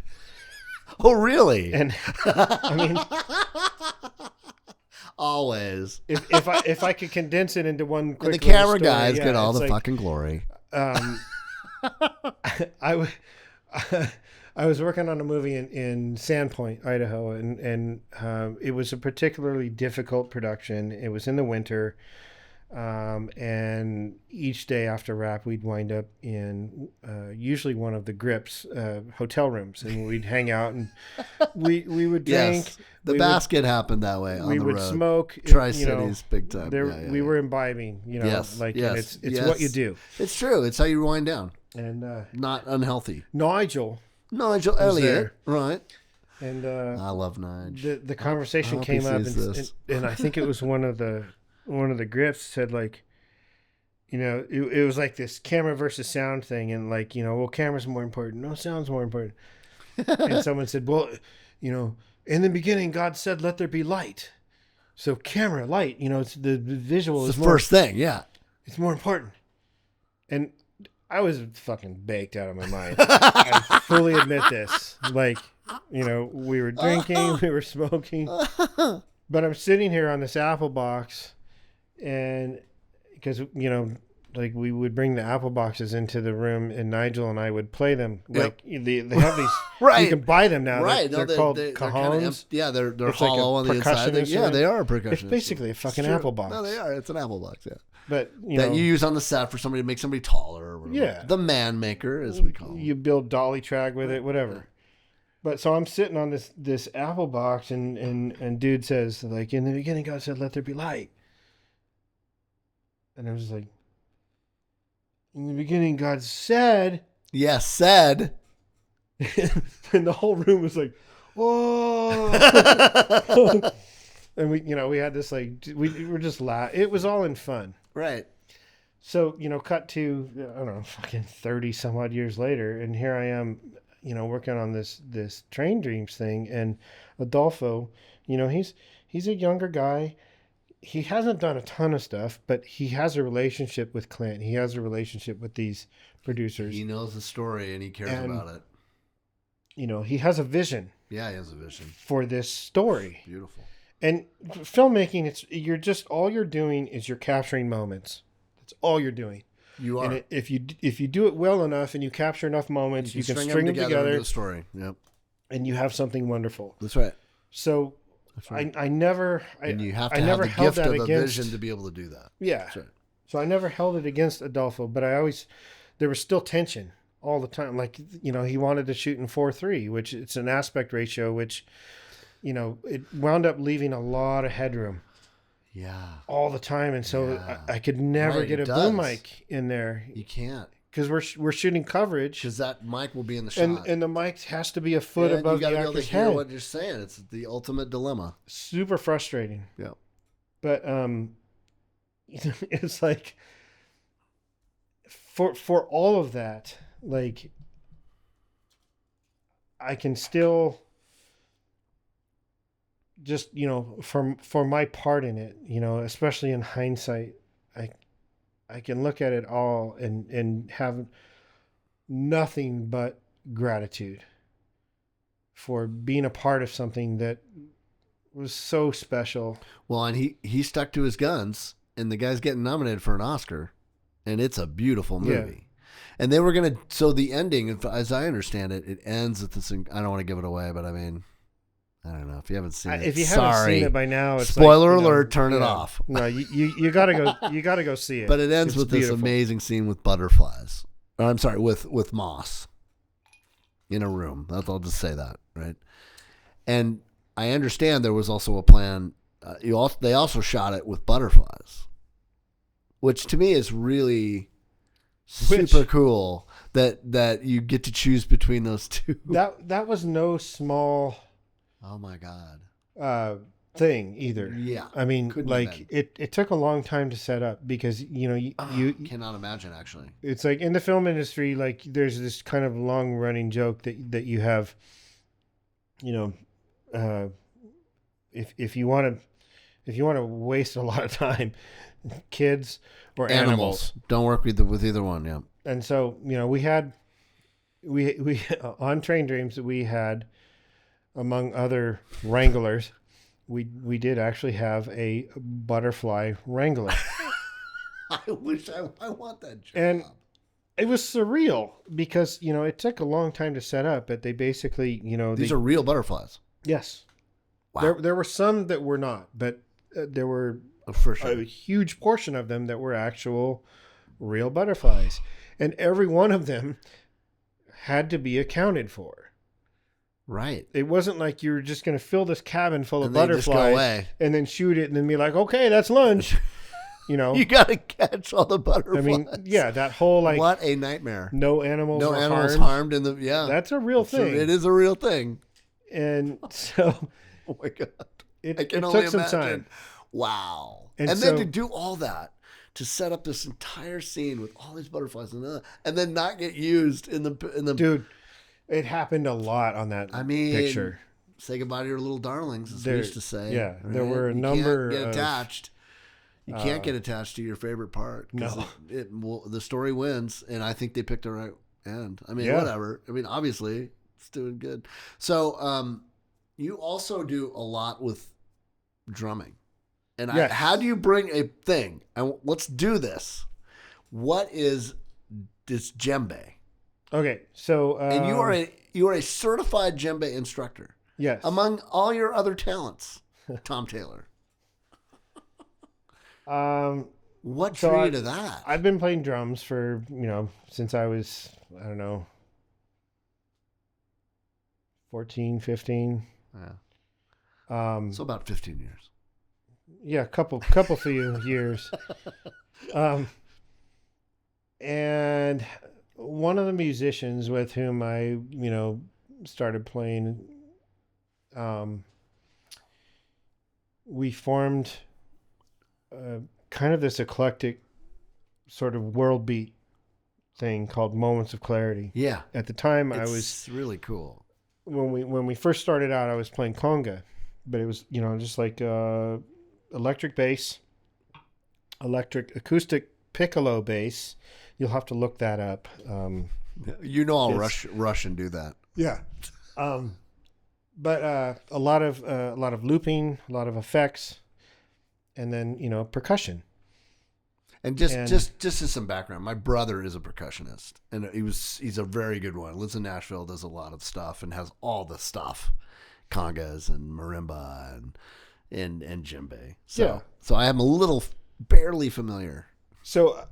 Oh, really? And I mean, always. If I could condense it into one quick, and the camera story, guys get all the like, fucking glory. I was working on a movie in Sandpoint, Idaho, and it was a particularly difficult production. It was in the winter, and each day after wrap, we'd wind up in usually one of the Grips hotel rooms, and we'd hang out and we would drink. Yes, the basket happened that way. On we the would road. Smoke. Tri-Cities, big time. We were imbibing. Yes, and yes, it's what you do. It's true. It's how you wind down. And not unhealthy. Nigel Elliott, right? And I love Nigel. The conversation came up, and I think it was one of the grips said, like, it was like this camera versus sound thing, and like, well, camera's more important, no, sound's more important. And someone said, well, in the beginning God said let there be light, so camera, light, it's the visual It's is the first thing. Yeah, it's more important. And I was fucking baked out of my mind. I fully admit this. Like, we were drinking, we were smoking, but I'm sitting here on this apple box, and because like we would bring the apple boxes into the room, and Nigel and I would play them. Like they have these, right? You can buy them now. Right? They're called cajones. They're It's hollow like on the inside. Yeah, they are a percussion. It's basically a fucking apple box. No, they are. It's an apple box. Yeah. But that you use on the set for somebody to make somebody taller. Or whatever. Yeah. The man maker, as we call him. You build dolly track with it, whatever. But so I'm sitting on this apple box, and dude says, like, in the beginning God said let there be light. And I was like, in the beginning God said. Yes, said. And the whole room was like, whoa. And we had this, like, we were just laughing. It was all in fun. Right. So, cut to, I don't know, fucking 30 some odd years later. And here I am, working on this Train Dreams thing. And Adolfo, he's a younger guy. He hasn't done a ton of stuff, but he has a relationship with Clint. He has a relationship with these producers. He knows the story and he cares about it. He has a vision. Yeah, he has a vision for this story. Beautiful. And filmmaking, all you're doing is you're capturing moments. That's all you're doing. You are. And if you do it well enough and you capture enough moments, you can string them together into a story. Yep. and you have something wonderful. That's right. So That's right. I never, And you have I to have never the held gift that of a against, vision to be able to do that. yeah. That's right. So I never held it against Adolfo, but there was still tension all the time. Like, he wanted to shoot in 4:3, which it's an aspect ratio, which, it wound up leaving a lot of headroom. Yeah. All the time, and so Yeah. I could never Right, get it a boom does. mic in there You can't. because we're shooting coverage, Because that mic will be in the shot. and the mic has to be a foot And above you got the to be able to actor's hear head. what you're saying. It's the ultimate dilemma. Super frustrating. Yeah. But it's like for all of that, like I can still just for my part in it, especially in hindsight, I can look at it all and have nothing but gratitude for being a part of something that was so special. Well, and he stuck to his guns, and the guy's getting nominated for an Oscar, and it's a beautiful movie. And they were gonna. So the ending, as I understand it, it ends with this. I don't want to give it away, but I mean, I don't know if you haven't seen it. If you haven't seen it by now, it's spoiler like, alert. Turn it off. No, you gotta go. You gotta go see it. But it ends It's with beautiful. this amazing scene with butterflies. Or, I'm sorry, with moss in a room. I'll just say that, right? And I understand there was also a plan. They also shot it with butterflies, which to me is really super cool. That you get to choose between those two. That was no small. Oh my God. Thing either. Yeah. I mean, Couldn't like have it took a long time to set up because you cannot imagine actually. it's like in the film industry, like there's this kind of long running joke that you have, if you want to waste a lot of time, kids or animals. Don't work with either one. Yeah. And so we had we on Train Dreams we had, among other wranglers, we did actually have a butterfly wrangler. I wish I want that job. And it was surreal because, it took a long time to set up, but they basically, These are real butterflies. yes. Wow. There were some that were not, but there were For sure. a huge portion of them that were actual real butterflies. And every one of them had to be accounted for. Right. It wasn't like you were just going to fill this cabin full of And they just go butterflies away. and then shoot it and then be like, okay, that's lunch. You got to catch all the butterflies. I mean, yeah, that whole like what a nightmare. no animals No were animals harmed. harmed in the That's a real thing. It is a real thing. And so Oh my God. it I can took only some imagine. time. Wow. And And so- then to do all that, to set up this entire scene with all these butterflies and then not get used in the Dude, it happened a lot on that picture. Say goodbye to your little darlings, as There- we used to say. yeah, there were a You number can't get of, attached. You can't get attached to your favorite part. 'Cause No. the story wins, and I think they picked the right end. I mean, Yeah. whatever. I mean, obviously, it's doing good. So, you also do a lot with drumming. And Yes. how do you bring a thing? And let's do this. What is this djembe? Okay, so And you are a certified djembe instructor. yes. Among all your other talents, Tom Taylor. What So drew you to that? I've been playing drums for, since I was, I don't know, 14, 15. Yeah. So about 15 years. Yeah, couple few years. And one of the musicians with whom I, started playing, we formed kind of this eclectic sort of world beat thing called Moments of Clarity. Yeah. At the time, It's really cool. when we first started out, I was playing conga, but it was, just like electric bass, electric acoustic piccolo bass. You'll have to look that up. I'll rush and do that. Yeah. But a lot of looping, a lot of effects, and then percussion. And just as some background, my brother is a percussionist, and he's a very good one. Lives in Nashville, does a lot of stuff, and has all the stuff, congas and marimba and djembe. So I am a little barely familiar. So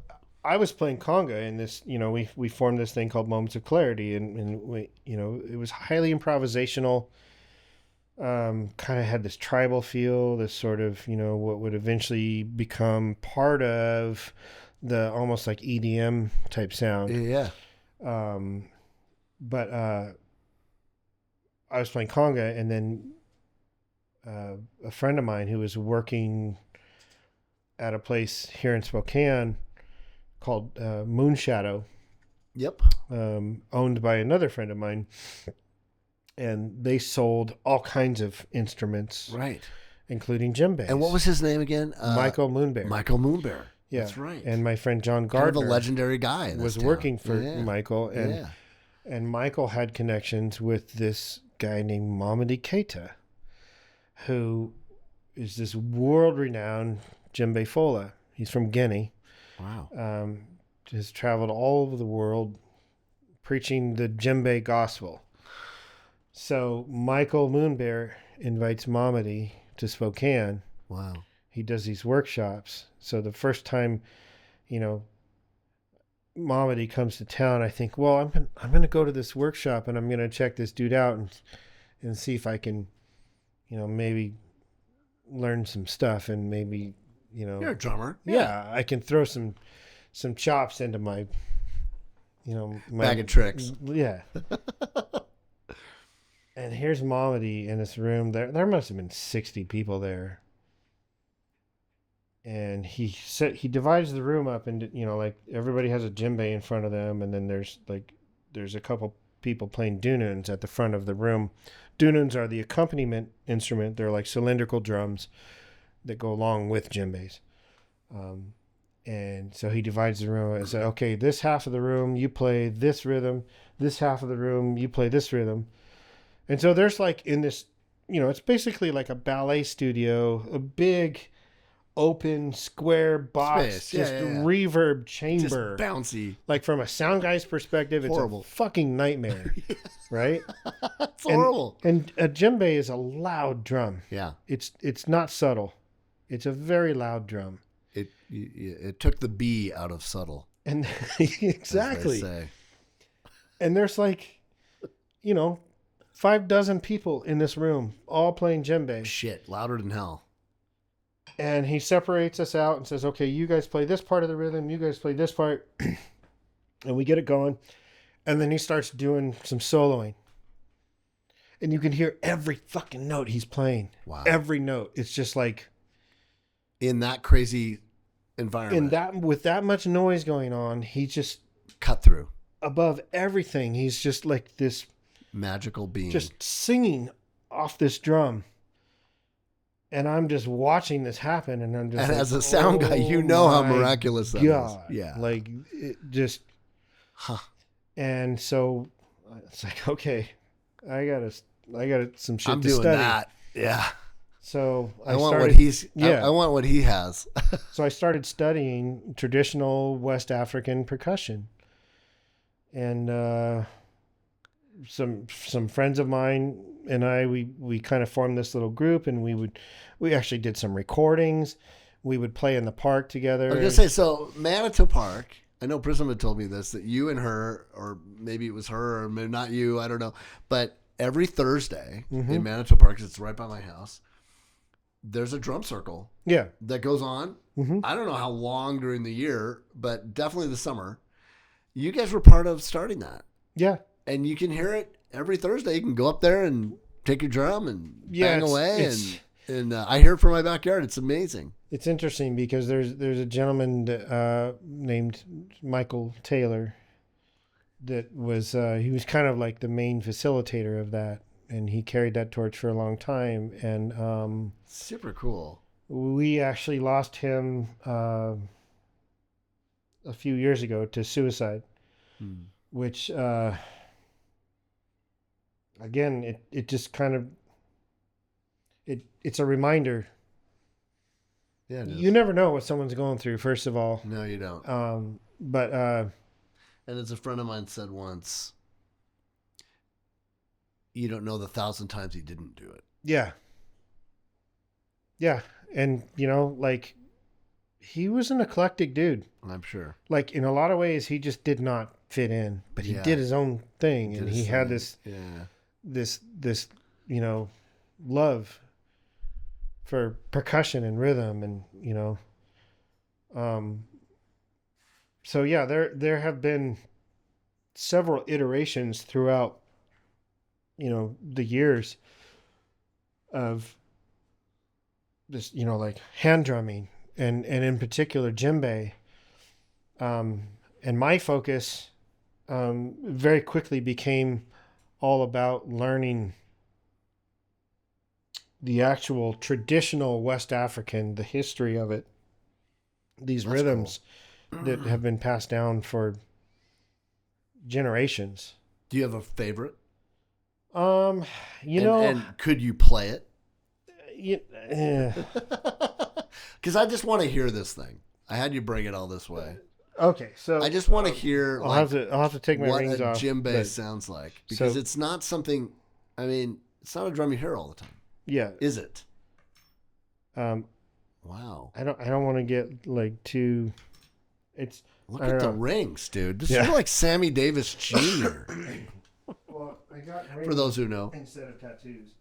I was playing conga in this. We formed this thing called Moments of Clarity, and we, it was highly improvisational. Kind of had this tribal feel, this sort of, what would eventually become part of the almost like EDM type sound. Yeah. But I was playing conga, and then a friend of mine who was working at a place here in Spokane called Moonshadow. Yep. Owned by another friend of mine. And they sold all kinds of instruments, right, including djembes. And what was his name again? Michael Moonbear. Michael Moonbear. Yeah, that's right. And my friend John Gardner, kind of a legendary guy in this was town. working for Michael, and Michael had connections with this guy named Mamadi Keita, who is this world-renowned djembe fola. He's from Guinea. Wow. Has traveled all over the world preaching the djembe gospel. So Michael Moonbear invites Mamadi to Spokane. Wow. He does these workshops. So the first time, Mamadi comes to town, I think, well, I'm going to go to this workshop and I'm going to check this dude out and see if I can, maybe learn some stuff and maybe, You're a drummer. Yeah, I can throw some chops into my, my bag of tricks. Yeah. And here's Mamadi in this room. There must have been 60 people there. And he divides the room up into, like everybody has a djembe in front of them, and then there's a couple people playing dununs at the front of the room. Dununs are the accompaniment instrument. They're like cylindrical drums that go along with djembes. And so he divides the room and says, okay, this half of the room you play this rhythm, this half of the room you play this rhythm. And so there's like in this, it's basically like a ballet studio, a big open square box, space. Reverb chamber. Just bouncy. Like from a sound guy's perspective, horrible. It's a fucking nightmare, right? It's horrible. And a djembe is a loud drum. Yeah. It's not subtle. It's a very loud drum. It took the B out of subtle. And exactly. As they say. And there's like, 6 people in this room, all playing djembe. Shit, louder than hell. And he separates us out and says, okay, you guys play this part of the rhythm, you guys play this part. And we get it going. And then he starts doing some soloing. And you can hear every fucking note he's playing. Wow. Every note. It's just like... in that crazy environment. With that much noise going on, he just... cut through. Above everything, he's just like this... magical being. Just singing off this drum. And I'm just watching this happen, and I'm just. And like, as a sound guy, you know how miraculous that is. Yeah, like it just. Huh. And so, it's like, okay, I got some shit I'm to doing study. that. Yeah. So I want started, what he's. Yeah. I want what he has. So I started studying traditional West African percussion, and some friends of mine and I, we kind of formed this little group, and we actually did some recordings. We would play in the park together. I was gonna say, so Manitou Park. I know Prism had told me this, that you and her, or maybe it was her, or maybe not you, I don't know. But every Thursday in Manitou Park, 'cause it's right by my house, there's a drum circle. Yeah. That goes on. Mm-hmm. I don't know how long during the year, but definitely the summer. You guys were part of starting that. Yeah. And you can hear it every Thursday. You can go up there and take your drum and bang away. And I hear it from my backyard. It's amazing. It's interesting because there's a gentleman named Michael Taylor that was he was kind of like the main facilitator of that, and he carried that torch for a long time. And super cool. We actually lost him a few years ago to suicide, which again it just kind of it's a reminder Yeah, it is. You never know what someone's going through, first of all. No, you don't. And as a friend of mine said once, you don't know the 1,000 times he didn't do it. Yeah. Yeah. And, like, he was an eclectic dude. I'm sure. Like, in a lot of ways, he just did not fit in, but he did his own thing. And he had this, love for percussion and rhythm. And, so yeah, there have been several iterations throughout, the years of this, like hand drumming and in particular djembe. And my focus very quickly became all about learning the actual traditional West African, the history of it, these rhythms that have been passed down for generations. Do you have a favorite? And could you play it? Because I just want to hear this thing. I had you bring it all this way. Okay, so I just want to hear. I'll have to take my rings off. What a djembe sounds like, because it's not something. I mean, it's not a drum you hear all the time. Yeah, is it? Wow. I don't want to get like too. It's look at the rings, dude. This is like Sammy Davis Jr. Well, I got rings for those who know instead of tattoos.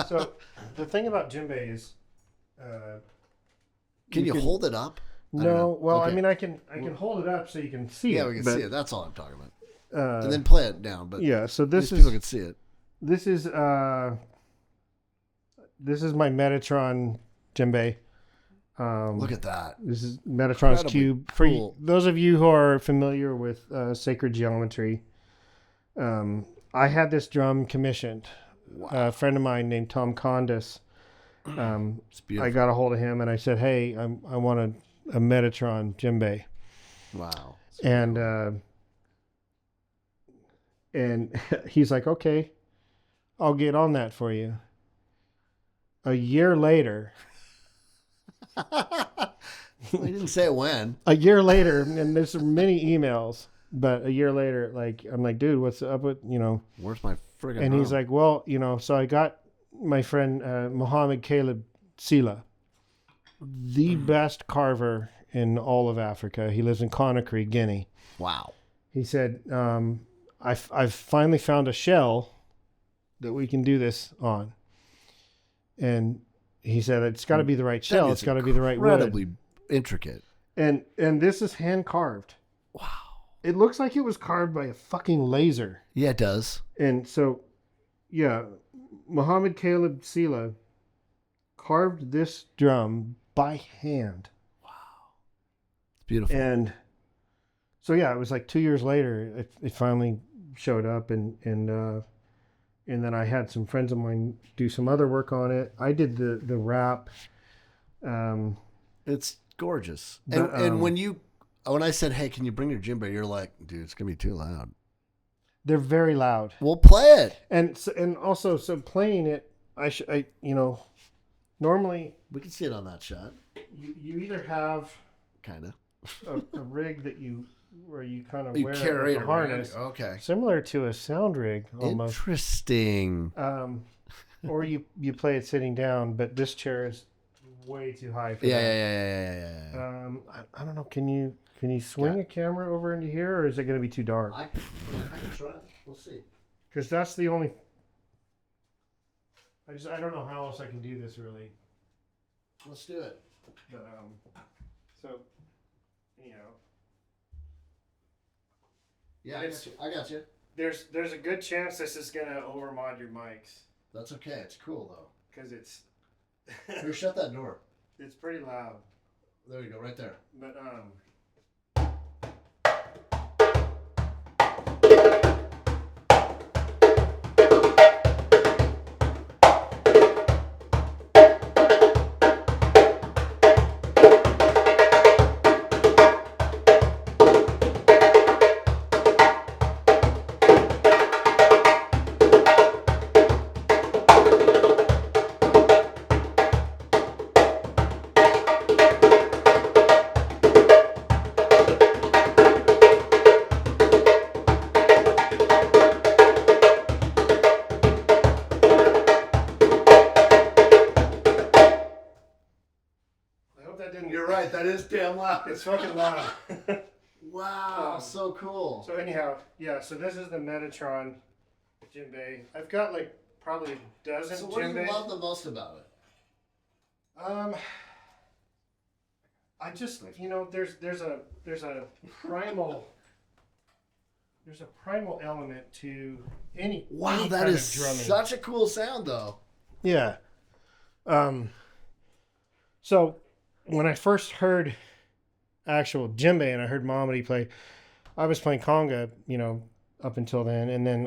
So the thing about djembe is, can you hold it up? No, well, okay. I mean, I can hold it up so you can see it. Yeah, we can see it. That's all I'm talking about. And then play it down. But yeah, so this is people can see it. This is my Metatron djembe. Look at that. This is Metatron's cube. Cool. For those of you who are familiar with sacred geometry, I had this drum commissioned. Wow. A friend of mine named Tom Condis. I got a hold of him and I said, "Hey, I want a Metatron djembe." Wow. And he's like, "Okay, I'll get on that for you." A year later, he didn't say when. A year later, and there's many emails, but a year later, like I'm like, "Dude, what's up with Where's my friggin' And he's like, "Well, so I got my friend Mohammed Caleb Sila, the best carver in all of Africa. He lives in Conakry, Guinea." Wow. He said, I've finally found a shell that we can do this on. And he said, it's got to be the right shell. It's got to be the right wood. Incredibly intricate. And this is hand carved. Wow. It looks like it was carved by a fucking laser. Yeah, it does. And so, yeah, Mohammed Caleb Sila carved this drum by hand. Wow. It's beautiful. And so, yeah, it was like 2 years later, it finally showed up. And then I had some friends of mine do some other work on it. I did the wrap. It's gorgeous. And when I said, "Hey, can you bring your djembe?" You're like, "Dude, it's gonna be too loud." They're very loud. We'll play it. And also, so playing it, normally we can see it on that shot. You either have kind of a rig where you kind of wear carry a harness, rig. Okay, similar to a sound rig almost. Interesting. Or you play it sitting down, but this chair is way too high for that. Yeah. I don't know. Can you swing a camera over into here, or is it going to be too dark? I can try. We'll see. Because that's the only. I don't know how else I can do this really. Let's do it. But, so, Yeah, I got you. There's a good chance this is gonna overmod your mics. That's okay. It's cool though. Because it's. Here, shut that door. It's pretty loud. There you go, right there. But That is damn loud. It's fucking loud. Wow, so cool. So anyhow, yeah. So this is the Metatron Djembe. I've got like probably a dozen. So what do you djembes. love the most about it? I just there's a primal element to any Wow, that kind is of drumming. such a cool sound, though. Yeah. So when I first heard actual djembe and I heard Mamadi play, I was playing conga, up until then, and then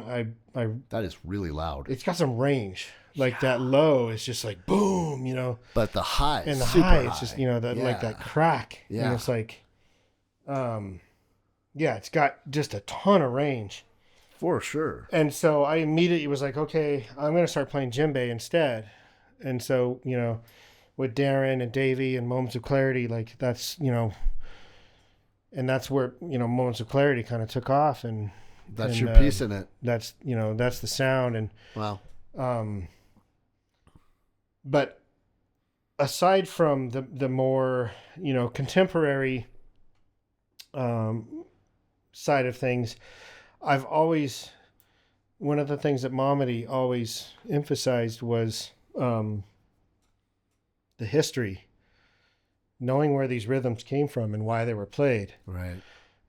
I That is really loud. it's got some range. Like that low is just like boom, But the high, and the super high, it's just like Yeah. that crack. Yeah. And it's like, it's got just a ton of range. For sure. And so I immediately was like, okay, I'm going to start playing djembe instead. And so, with Darren and Davey and Moments of Clarity, like that's, and that's where, Moments of Clarity kind of took off. And That's your piece in it. that's, that's the sound. And, Wow. but aside from the more, contemporary side of things, I've always, one of the things that Mamadi always emphasized was the history, knowing where these rhythms came from and why they were played. Right.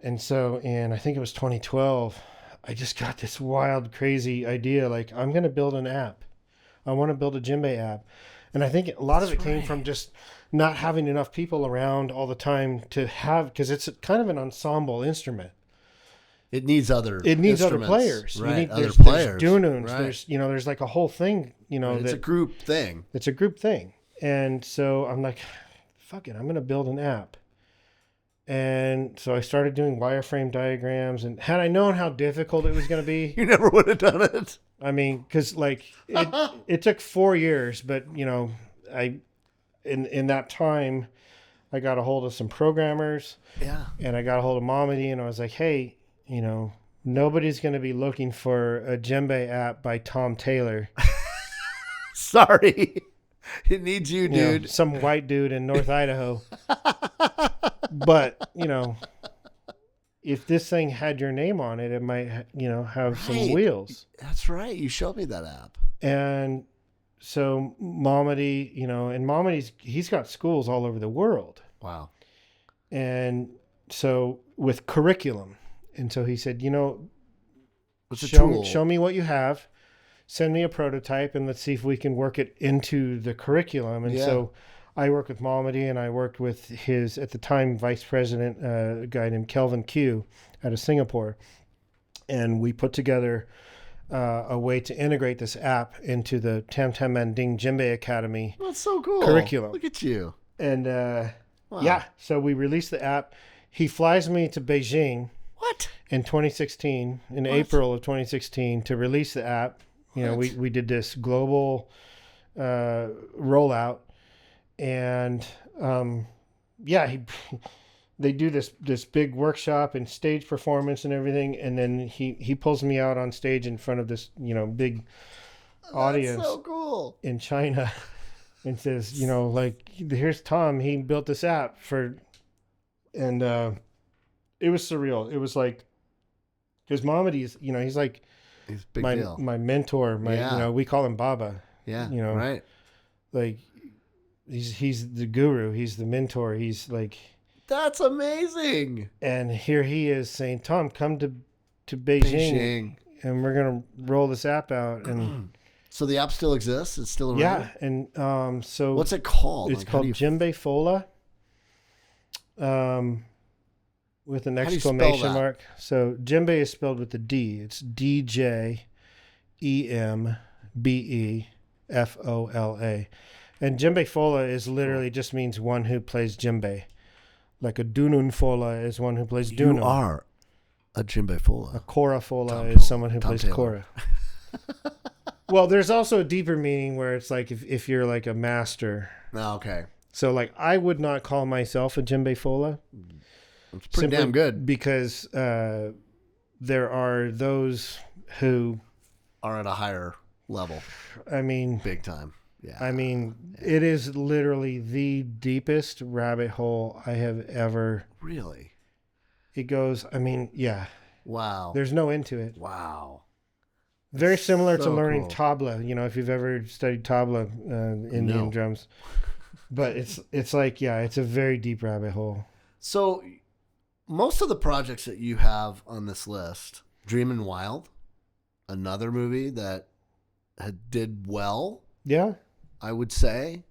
And so I think it was 2012, I just got this wild, crazy idea. Like, I'm going to build an app. I want to build a djembe app. And I think a lot of it came from just not having enough people around all the time to have, because it's kind of an ensemble instrument. It needs other It needs other instruments. players. Right. You need, Other there's players. dununs. Right. There's like a whole thing, It's a group thing. it's a group thing. And so I'm like, fuck it, I'm going to build an app. And so I started doing wireframe diagrams. And had I known how difficult it was going to be, You never would have done it. I mean, because like it took 4 years, but I in that time I got a hold of some programmers. Yeah. And I got a hold of Mamadi, and I was like, hey, nobody's going to be looking for a djembe app by Tom Taylor. Sorry. It needs you, You know, dude. some white dude in North Idaho. But, if this thing had your name on it, it might, have some Right. wheels. That's right. You showed me that app. And so Mamadi, and he's got schools all over the world. Wow. And so with curriculum. And so he said, What's a show tool? me what you have, send me a prototype, and let's see if we can work it into the curriculum. And Yeah. so I worked with Mamadi, and I worked with his, at the time, vice president, a guy named Kelvin Q out of Singapore. And we put together a way to integrate this app into the Tam Tam Manding Djembe Academy. That's so cool. Curriculum. Look at you. And Wow. yeah, so we released the app. He flies me to Beijing What? in 2016, in April of 2016, to release the app. We did this global rollout, and they do this big workshop and stage performance and everything, and then he pulls me out on stage in front of this big audience That's so cool. in China, and says, here's Tom. He built this app and it was surreal. It was like, because Mamadi's, he's like He's a big my deal. my mentor. Yeah. We call him Baba. Yeah. you know, Right. Like he's the guru. He's the mentor. He's like, That's amazing. and here he is saying, Tom, come to Beijing, and we're gonna roll this app out. And So the app still exists? It's still around? yeah, and so What's it called? it's Like, how called do you- Djembe Fola. With an How do you spell exclamation that? mark. So Djembe is spelled with a D. It's DJEMBEFOLA. And Djembe Fola is literally just means one who plays djembe. Like a Dunun Fola is one who plays Dunun. You are a Djembe A Fola. Kora Fola Tom is Taylor. someone who Tom plays Taylor. Kora. Well, there's also a deeper meaning where it's like if you're like a master. Oh, okay. So like I would not call myself a Djembe Fola. It's pretty Simply damn good. because there are those who, Are at a higher level. I mean, Big time. Yeah. I mean, it is literally the deepest rabbit hole I have ever. Really? It goes, I mean, yeah. Wow. There's no end to it. Wow. Very similar to so learning cool. tabla, if you've ever studied tabla, Indian No. drums. But it's like, yeah, it's a very deep rabbit hole. So most of the projects that you have on this list, Dreamin' Wild, another movie that did well, Yeah. I would say.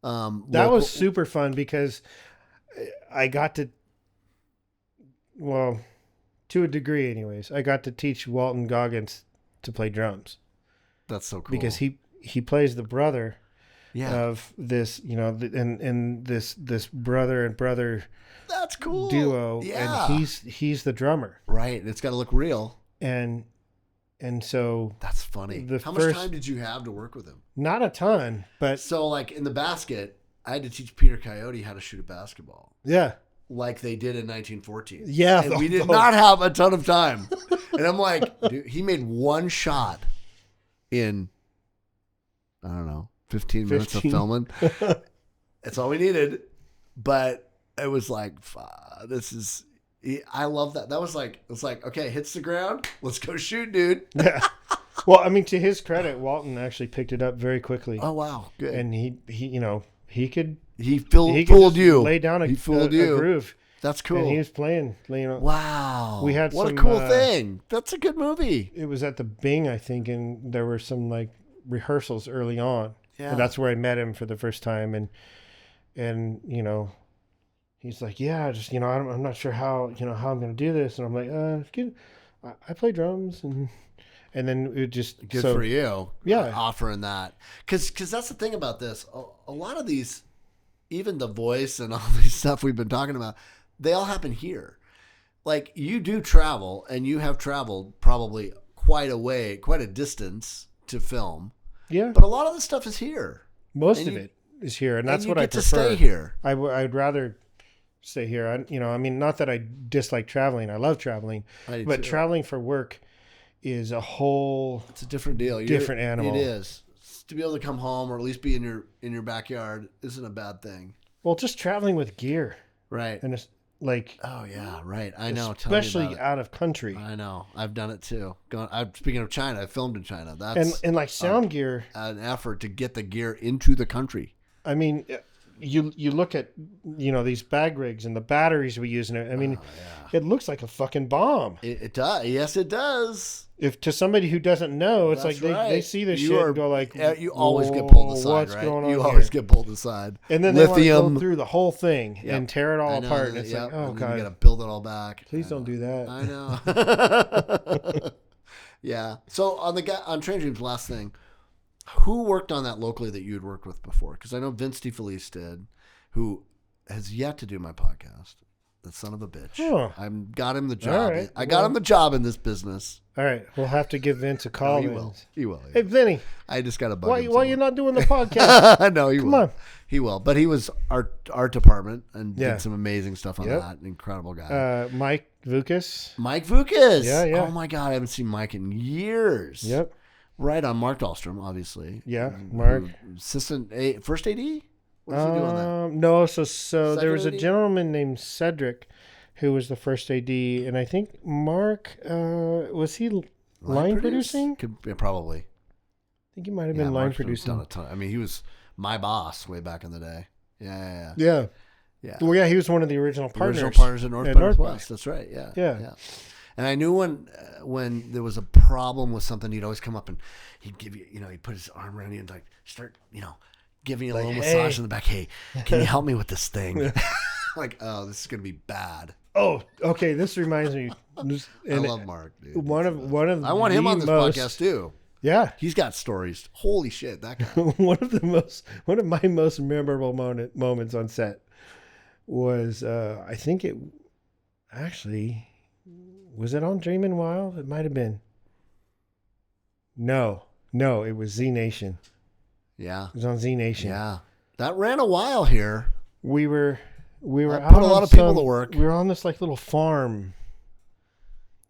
That was super fun because I got to, well, to a degree anyways, I got to teach Walton Goggins to play drums. That's so cool. Because he plays the brother of this, and this brother and brother that's cool duo. Yeah. And he's the drummer. Right. It's got to look real. And so that's funny. How much time did you have to work with him? Not a ton, but so like in the basket, I had to teach Peter Coyote how to shoot a basketball. Yeah. Like they did in 1914. Yeah. And we did not have a ton of time. And I'm like, dude, he made one shot in, I don't know, 15 minutes of filming. That's all we needed. But it was like, I love that. That was like, it's like, okay, hits the ground. Let's go shoot, dude. Yeah. Well, I mean, to his credit, Walton actually picked it up very quickly. Oh, wow. Good. And he could fooled you. Lay down a groove. That's cool. And he was playing. Wow. We had what a cool thing. That's a good movie. It was at the Bing, I think, and there were some like rehearsals early on. Yeah. And that's where I met him for the first time. And he's like, yeah, just, I'm not sure how I'm going to do this. And I'm like, I play drums. And then it just. Good for you. Yeah. Offering that. Because that's the thing about this. A lot of these, even The Voice and all these stuff we've been talking about, they all happen here. Like you do travel, and you have traveled probably quite a distance to film. Yeah. But a lot of the stuff is here. Most of it is here. And that's what I prefer. To stay here. I'd rather stay here. I mean, not that I dislike traveling. I love traveling. But traveling for work is a whole... It's a different deal. Different animal. It is. To be able to come home or at least be in your backyard isn't a bad thing. Well, just traveling with gear. Right. And it's like... Oh, yeah, right. I know. Especially out of country. I know. I've done it too. Speaking of China, I filmed in China. That's and like sound gear... An effort to get the gear into the country. I mean... You look at these bag rigs and the batteries we use in it. I mean, It looks like a fucking bomb. It does. Yes, it does. If to somebody who doesn't know, it's like they see this shit and go like, you always get pulled aside. What's right? going on? You always get pulled aside. And then they want to go through the whole thing and tear it all apart. And it's like, oh god, you got to build it all back. Please don't do that. I know. Yeah. So on Train Dreams, last thing. Who worked on that locally that you had worked with before? Because I know Vince DeFelice did, who has yet to do my podcast. That son of a bitch. Huh. I got him the job. Right. I got him the job in this business. All right. We'll have to give Vince a call. No, he will. Hey, Vinny. I just got to bug him. Why you not doing the podcast? No, he will. Come on. He will. But he was art department and did some amazing stuff on that. Incredible guy. Mike Vukas. Yeah. Oh, my God. I haven't seen Mike in years. Yep. Right on Mark Dahlstrom, obviously. Yeah, Mark. Assistant, first AD? What does he do on that? No, so there was a AD? gentleman named Cedric who was the first AD, and I think Mark, was he line producing? Probably. I think he might have been line producing. Done a ton. I mean, he was my boss way back in the day. Yeah. Yeah. Well, yeah, he was one of the original partners. Original partners in North by Northwest. That's right. Yeah. And I knew when there was a problem with something, he'd always come up and he'd give you, he'd put his arm around you and like start, giving you a little massage in the back. Hey, can you help me with this thing? Like, oh, this is gonna be bad. Oh, okay. This reminds me. I love Mark, dude. One of I want him on this podcast too. Yeah, he's got stories. Holy shit, that guy. one of my most memorable moments on set was I think it actually. Was it on Dreamin' Wild? It might have been. No, it was Z Nation. Yeah. It was on Z Nation. Yeah. That ran a while here. We were out put a lot of people to work. We were on this like little farm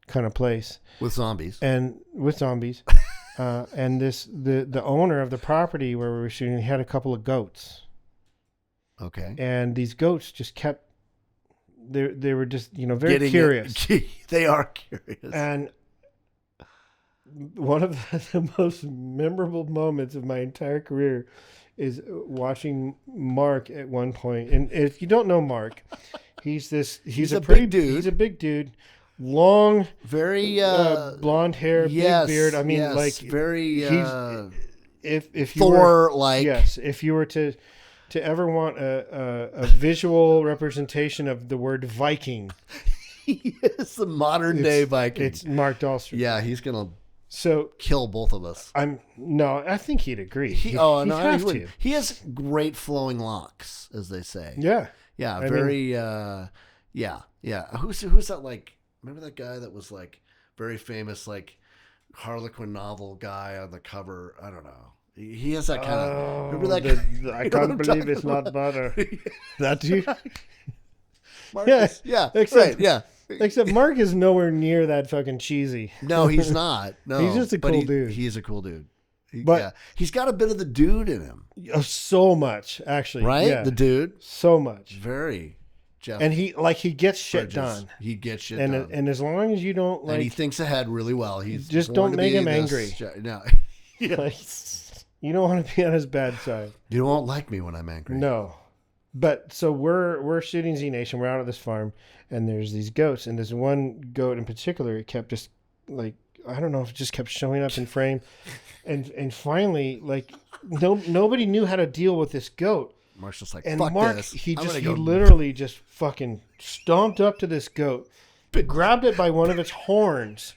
kind of place. With zombies. And with zombies. And the owner of the property where we were shooting had a couple of goats, Okay. and these goats just kept. They were just very curious. They are curious. And one of the most memorable moments of my entire career is watching Mark at one point. And if you don't know Mark, he's a pretty big dude. He's a big dude, long, Very blonde hair, yes, big beard. I mean, yes, like very if you Thor like. yes, if you were to ever want a visual representation of the word Viking, He is the modern day Viking. it's Mark Dahlstrom. Yeah, he's gonna So kill both of us. I think he'd agree. He have would. to. He has great flowing locks, as they say. Yeah. Yeah, I very. Yeah. Who's that? Like, remember that guy that was like very famous, like Harlequin novel guy on the cover? I don't know. He has that kind of. Remember that guy? I can't believe it's not butter. That dude. Marcus? Yeah. Except, Right. Yeah. Except Mark is nowhere near that fucking cheesy. No, he's not. No, He's just a cool dude. He is a cool dude. But he's got a bit of the dude in him, so much actually. right? Yeah, The dude, so much. very Jeff. And he gets shit Bridges. done. He gets shit And done, and as long as you don't and he like, thinks ahead really well. He's just born don't to make be him this angry. No, like, you don't want to be on his bad side. you won't like me when I'm angry. No. But so we're shooting Z Nation. We're out at this farm, and there's these goats, and this one goat in particular, it kept just like, I don't know if it just kept showing up in frame, and finally, like, nobody knew how to deal with this goat. Mark's just like, And fuck Mark, this. he I'm gonna go- literally just fucking stomped up to this goat, grabbed it by one of its horns,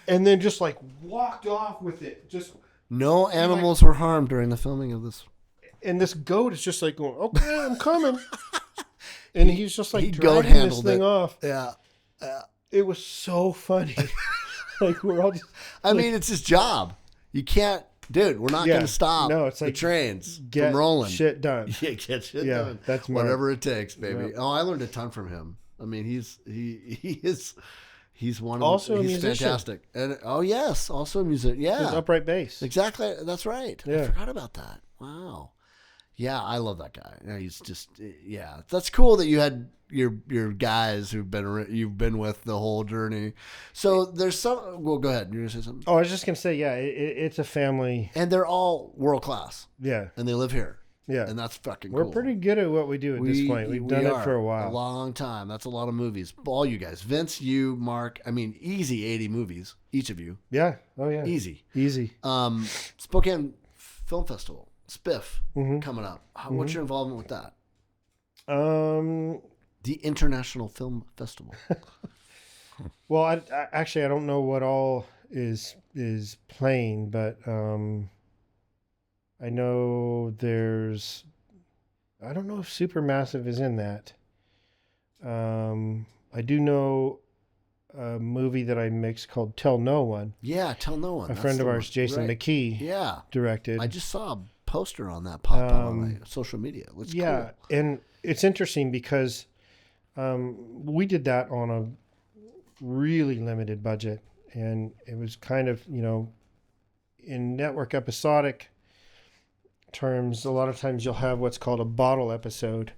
and then just like walked off with it. Just No animals were harmed during the filming of this. and this goat is just like going, okay, I'm coming, and he's just like he goat dragging this handled thing it. off. Yeah. It was so funny. Like we're all just, I mean, it's his job. You can't, dude. We're not Yeah. going to stop. No, it's like, the trains get from rolling. shit done. Yeah, get shit Yeah, done. that's Mark. whatever it takes, baby. Yeah. Oh, I learned a ton from him. I mean, he's one of Also a he's musician. fantastic. And oh yes, also a musician. His Yeah, upright bass. exactly. That's right. I Yeah. forgot about that. Wow. Yeah, I love that guy. Yeah, he's just That's cool that you had your guys you've been with the whole journey. So there's some. Well, go ahead. You're gonna say something. Oh, I was just gonna say, yeah, it's a family. And they're all world class, Yeah, and they live here, yeah. and that's fucking We're cool. pretty good at what we do at this point. We've done it for a while. A long time. That's a lot of movies. All you guys. Vince, you, Mark. I mean, easy 80 movies, each of you. Yeah. Oh yeah. Easy. Easy. Spokane Film Festival, SPIF, Mm-hmm. coming up. What's your involvement with that? Um. The International Film Festival. Well, I actually I don't know what all is playing, but I know there's. I don't know if Supermassive is in that. I do know a movie that I mixed called Tell No One. Yeah, Tell No One. A That's friend the of ours, one. Jason Right. McKee, Yeah. directed. I just saw a poster on that pop up on my social media. It's Yeah, cool. and it's interesting because we did that on a really limited budget, and it was kind of, in network episodic terms, a lot of times you'll have what's called a bottle episode,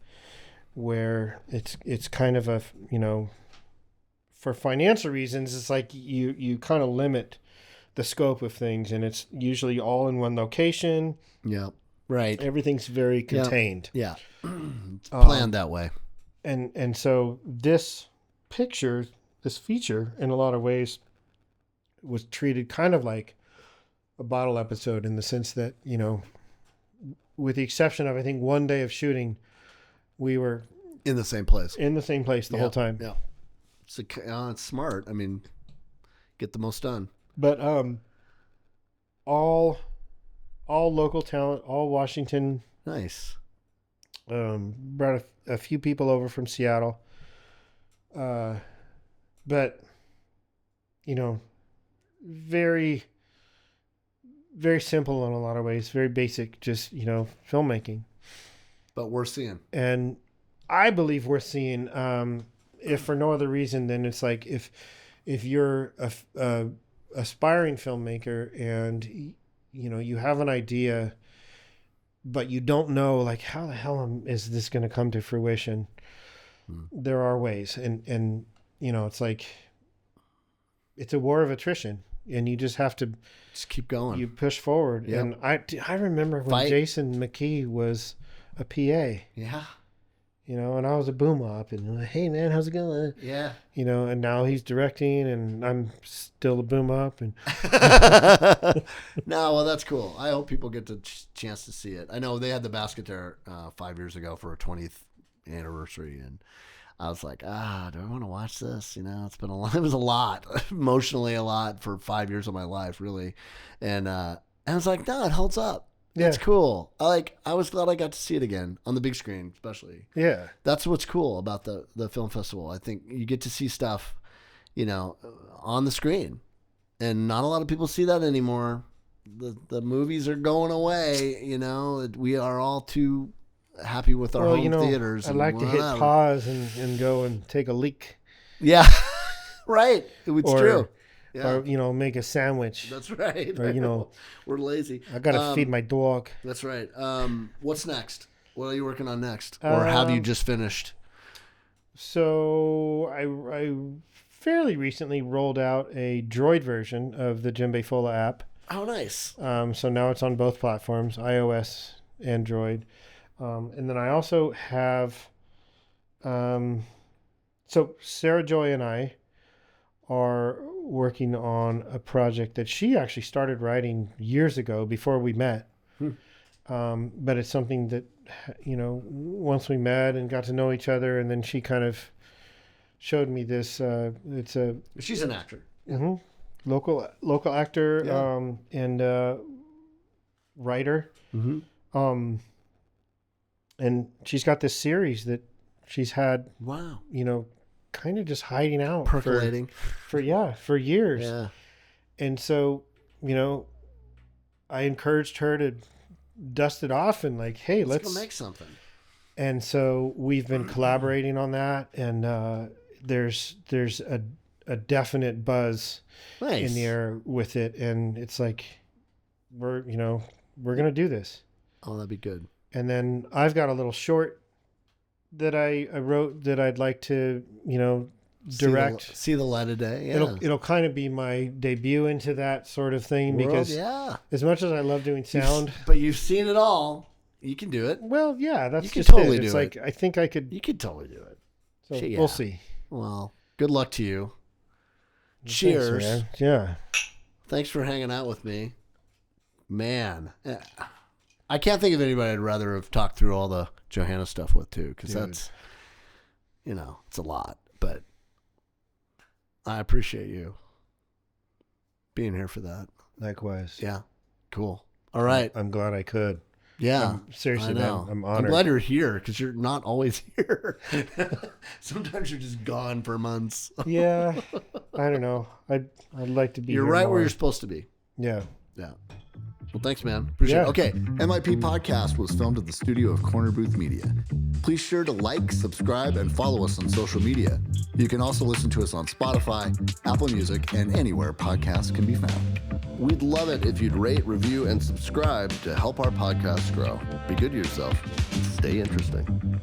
where it's kind of a, for financial reasons, it's like you kind of limit the scope of things, and it's usually all in one location. Yeah. Right. Everything's very contained. Yeah. It's planned that way. And so this feature, in a lot of ways, was treated kind of like a bottle episode, in the sense that, with the exception of, I think, one day of shooting, we were In the same place. in the same place the whole time. Yeah. It's smart. I mean, get the most done. But all local talent, all Washington. Nice. Brought a few people over from Seattle. But, very, very simple in a lot of ways, very basic, just, filmmaking. But we're seeing. And I believe we're seeing, if for no other reason than it's like, if you're a aspiring filmmaker and you have an idea, but you don't know like how the hell is this going to come to fruition. There are ways, and it's like it's a war of attrition, and you just have to just keep going. You push forward. Yep. And I remember when Jason McKee was a PA. Yeah. And I was a boom op, and hey man, how's it going? Yeah. And now he's directing, and I'm still a boom op. And no, well, that's cool. I hope people get the chance to see it. I know they had the basket there 5 years ago for a 20th anniversary, and I was like, do I want to watch this? It's been it was a lot, emotionally a lot for 5 years of my life, really. And I was like, no, it holds up. Yeah. It's cool. I was glad I got to see it again on the big screen, especially. Yeah. That's what's cool about the film festival. I think you get to see stuff, on the screen, and not a lot of people see that anymore. The movies are going away. We are all too happy with our home theaters. I like to hit pause and go and take a leak. Yeah. Right. It's true. Yeah. Or, make a sandwich. That's right. Or, we're lazy. I got to feed my dog. That's right. What's next? What are you working on next? Or have you just finished? So I fairly recently rolled out a Droid version of the Djembe Fola app. Oh, nice. So now it's on both platforms, iOS, Android. And then I also have, so Sarah Joy and I are working on a project that she actually started writing years ago before we met. But it's something that, once we met and got to know each other, and then she kind of showed me this, she's an actor. Mm-hmm, local actor, yeah. And writer. Mm-hmm. And she's got this series that she's had, wow, kind of just hiding out, percolating for years. Yeah. And so, I encouraged her to dust it off and like, hey, let's go make something. And so we've been collaborating on that, and there's a definite buzz in the air with it, and it's like we're gonna do this. Oh, that'd be good. And then I've got a little short that I wrote that I'd like to, direct. See the light of day. Yeah. It'll kind of be my debut into that sort of thing because as much as I love doing sound, but you've seen it all. You can do it. Well, yeah, that's you can just totally it. It's do like it. I think I could. You could totally do it. So we'll see. Well, good luck to you. Cheers. Thanks, yeah. Thanks for hanging out with me, man. I can't think of anybody I'd rather have talked through all the Johanna stuff with too, because that's, it's a lot. But I appreciate you being here for that. Likewise. Yeah. Cool. All right. I'm glad I could. Yeah. Seriously, man, I'm honored. I'm glad you're here because you're not always here. Sometimes you're just gone for months. Yeah. I don't know. I'd like to be You're here right more. where you're supposed to be. Yeah. Yeah. Well, thanks, man. Appreciate it. Okay. MIP Podcast was filmed at the studio of Corner Booth Media. Please sure to like, subscribe, and follow us on social media. You can also listen to us on Spotify, Apple Music, and anywhere podcasts can be found. We'd love it if you'd rate, review, and subscribe to help our podcast grow. Be good to yourself. Stay interesting.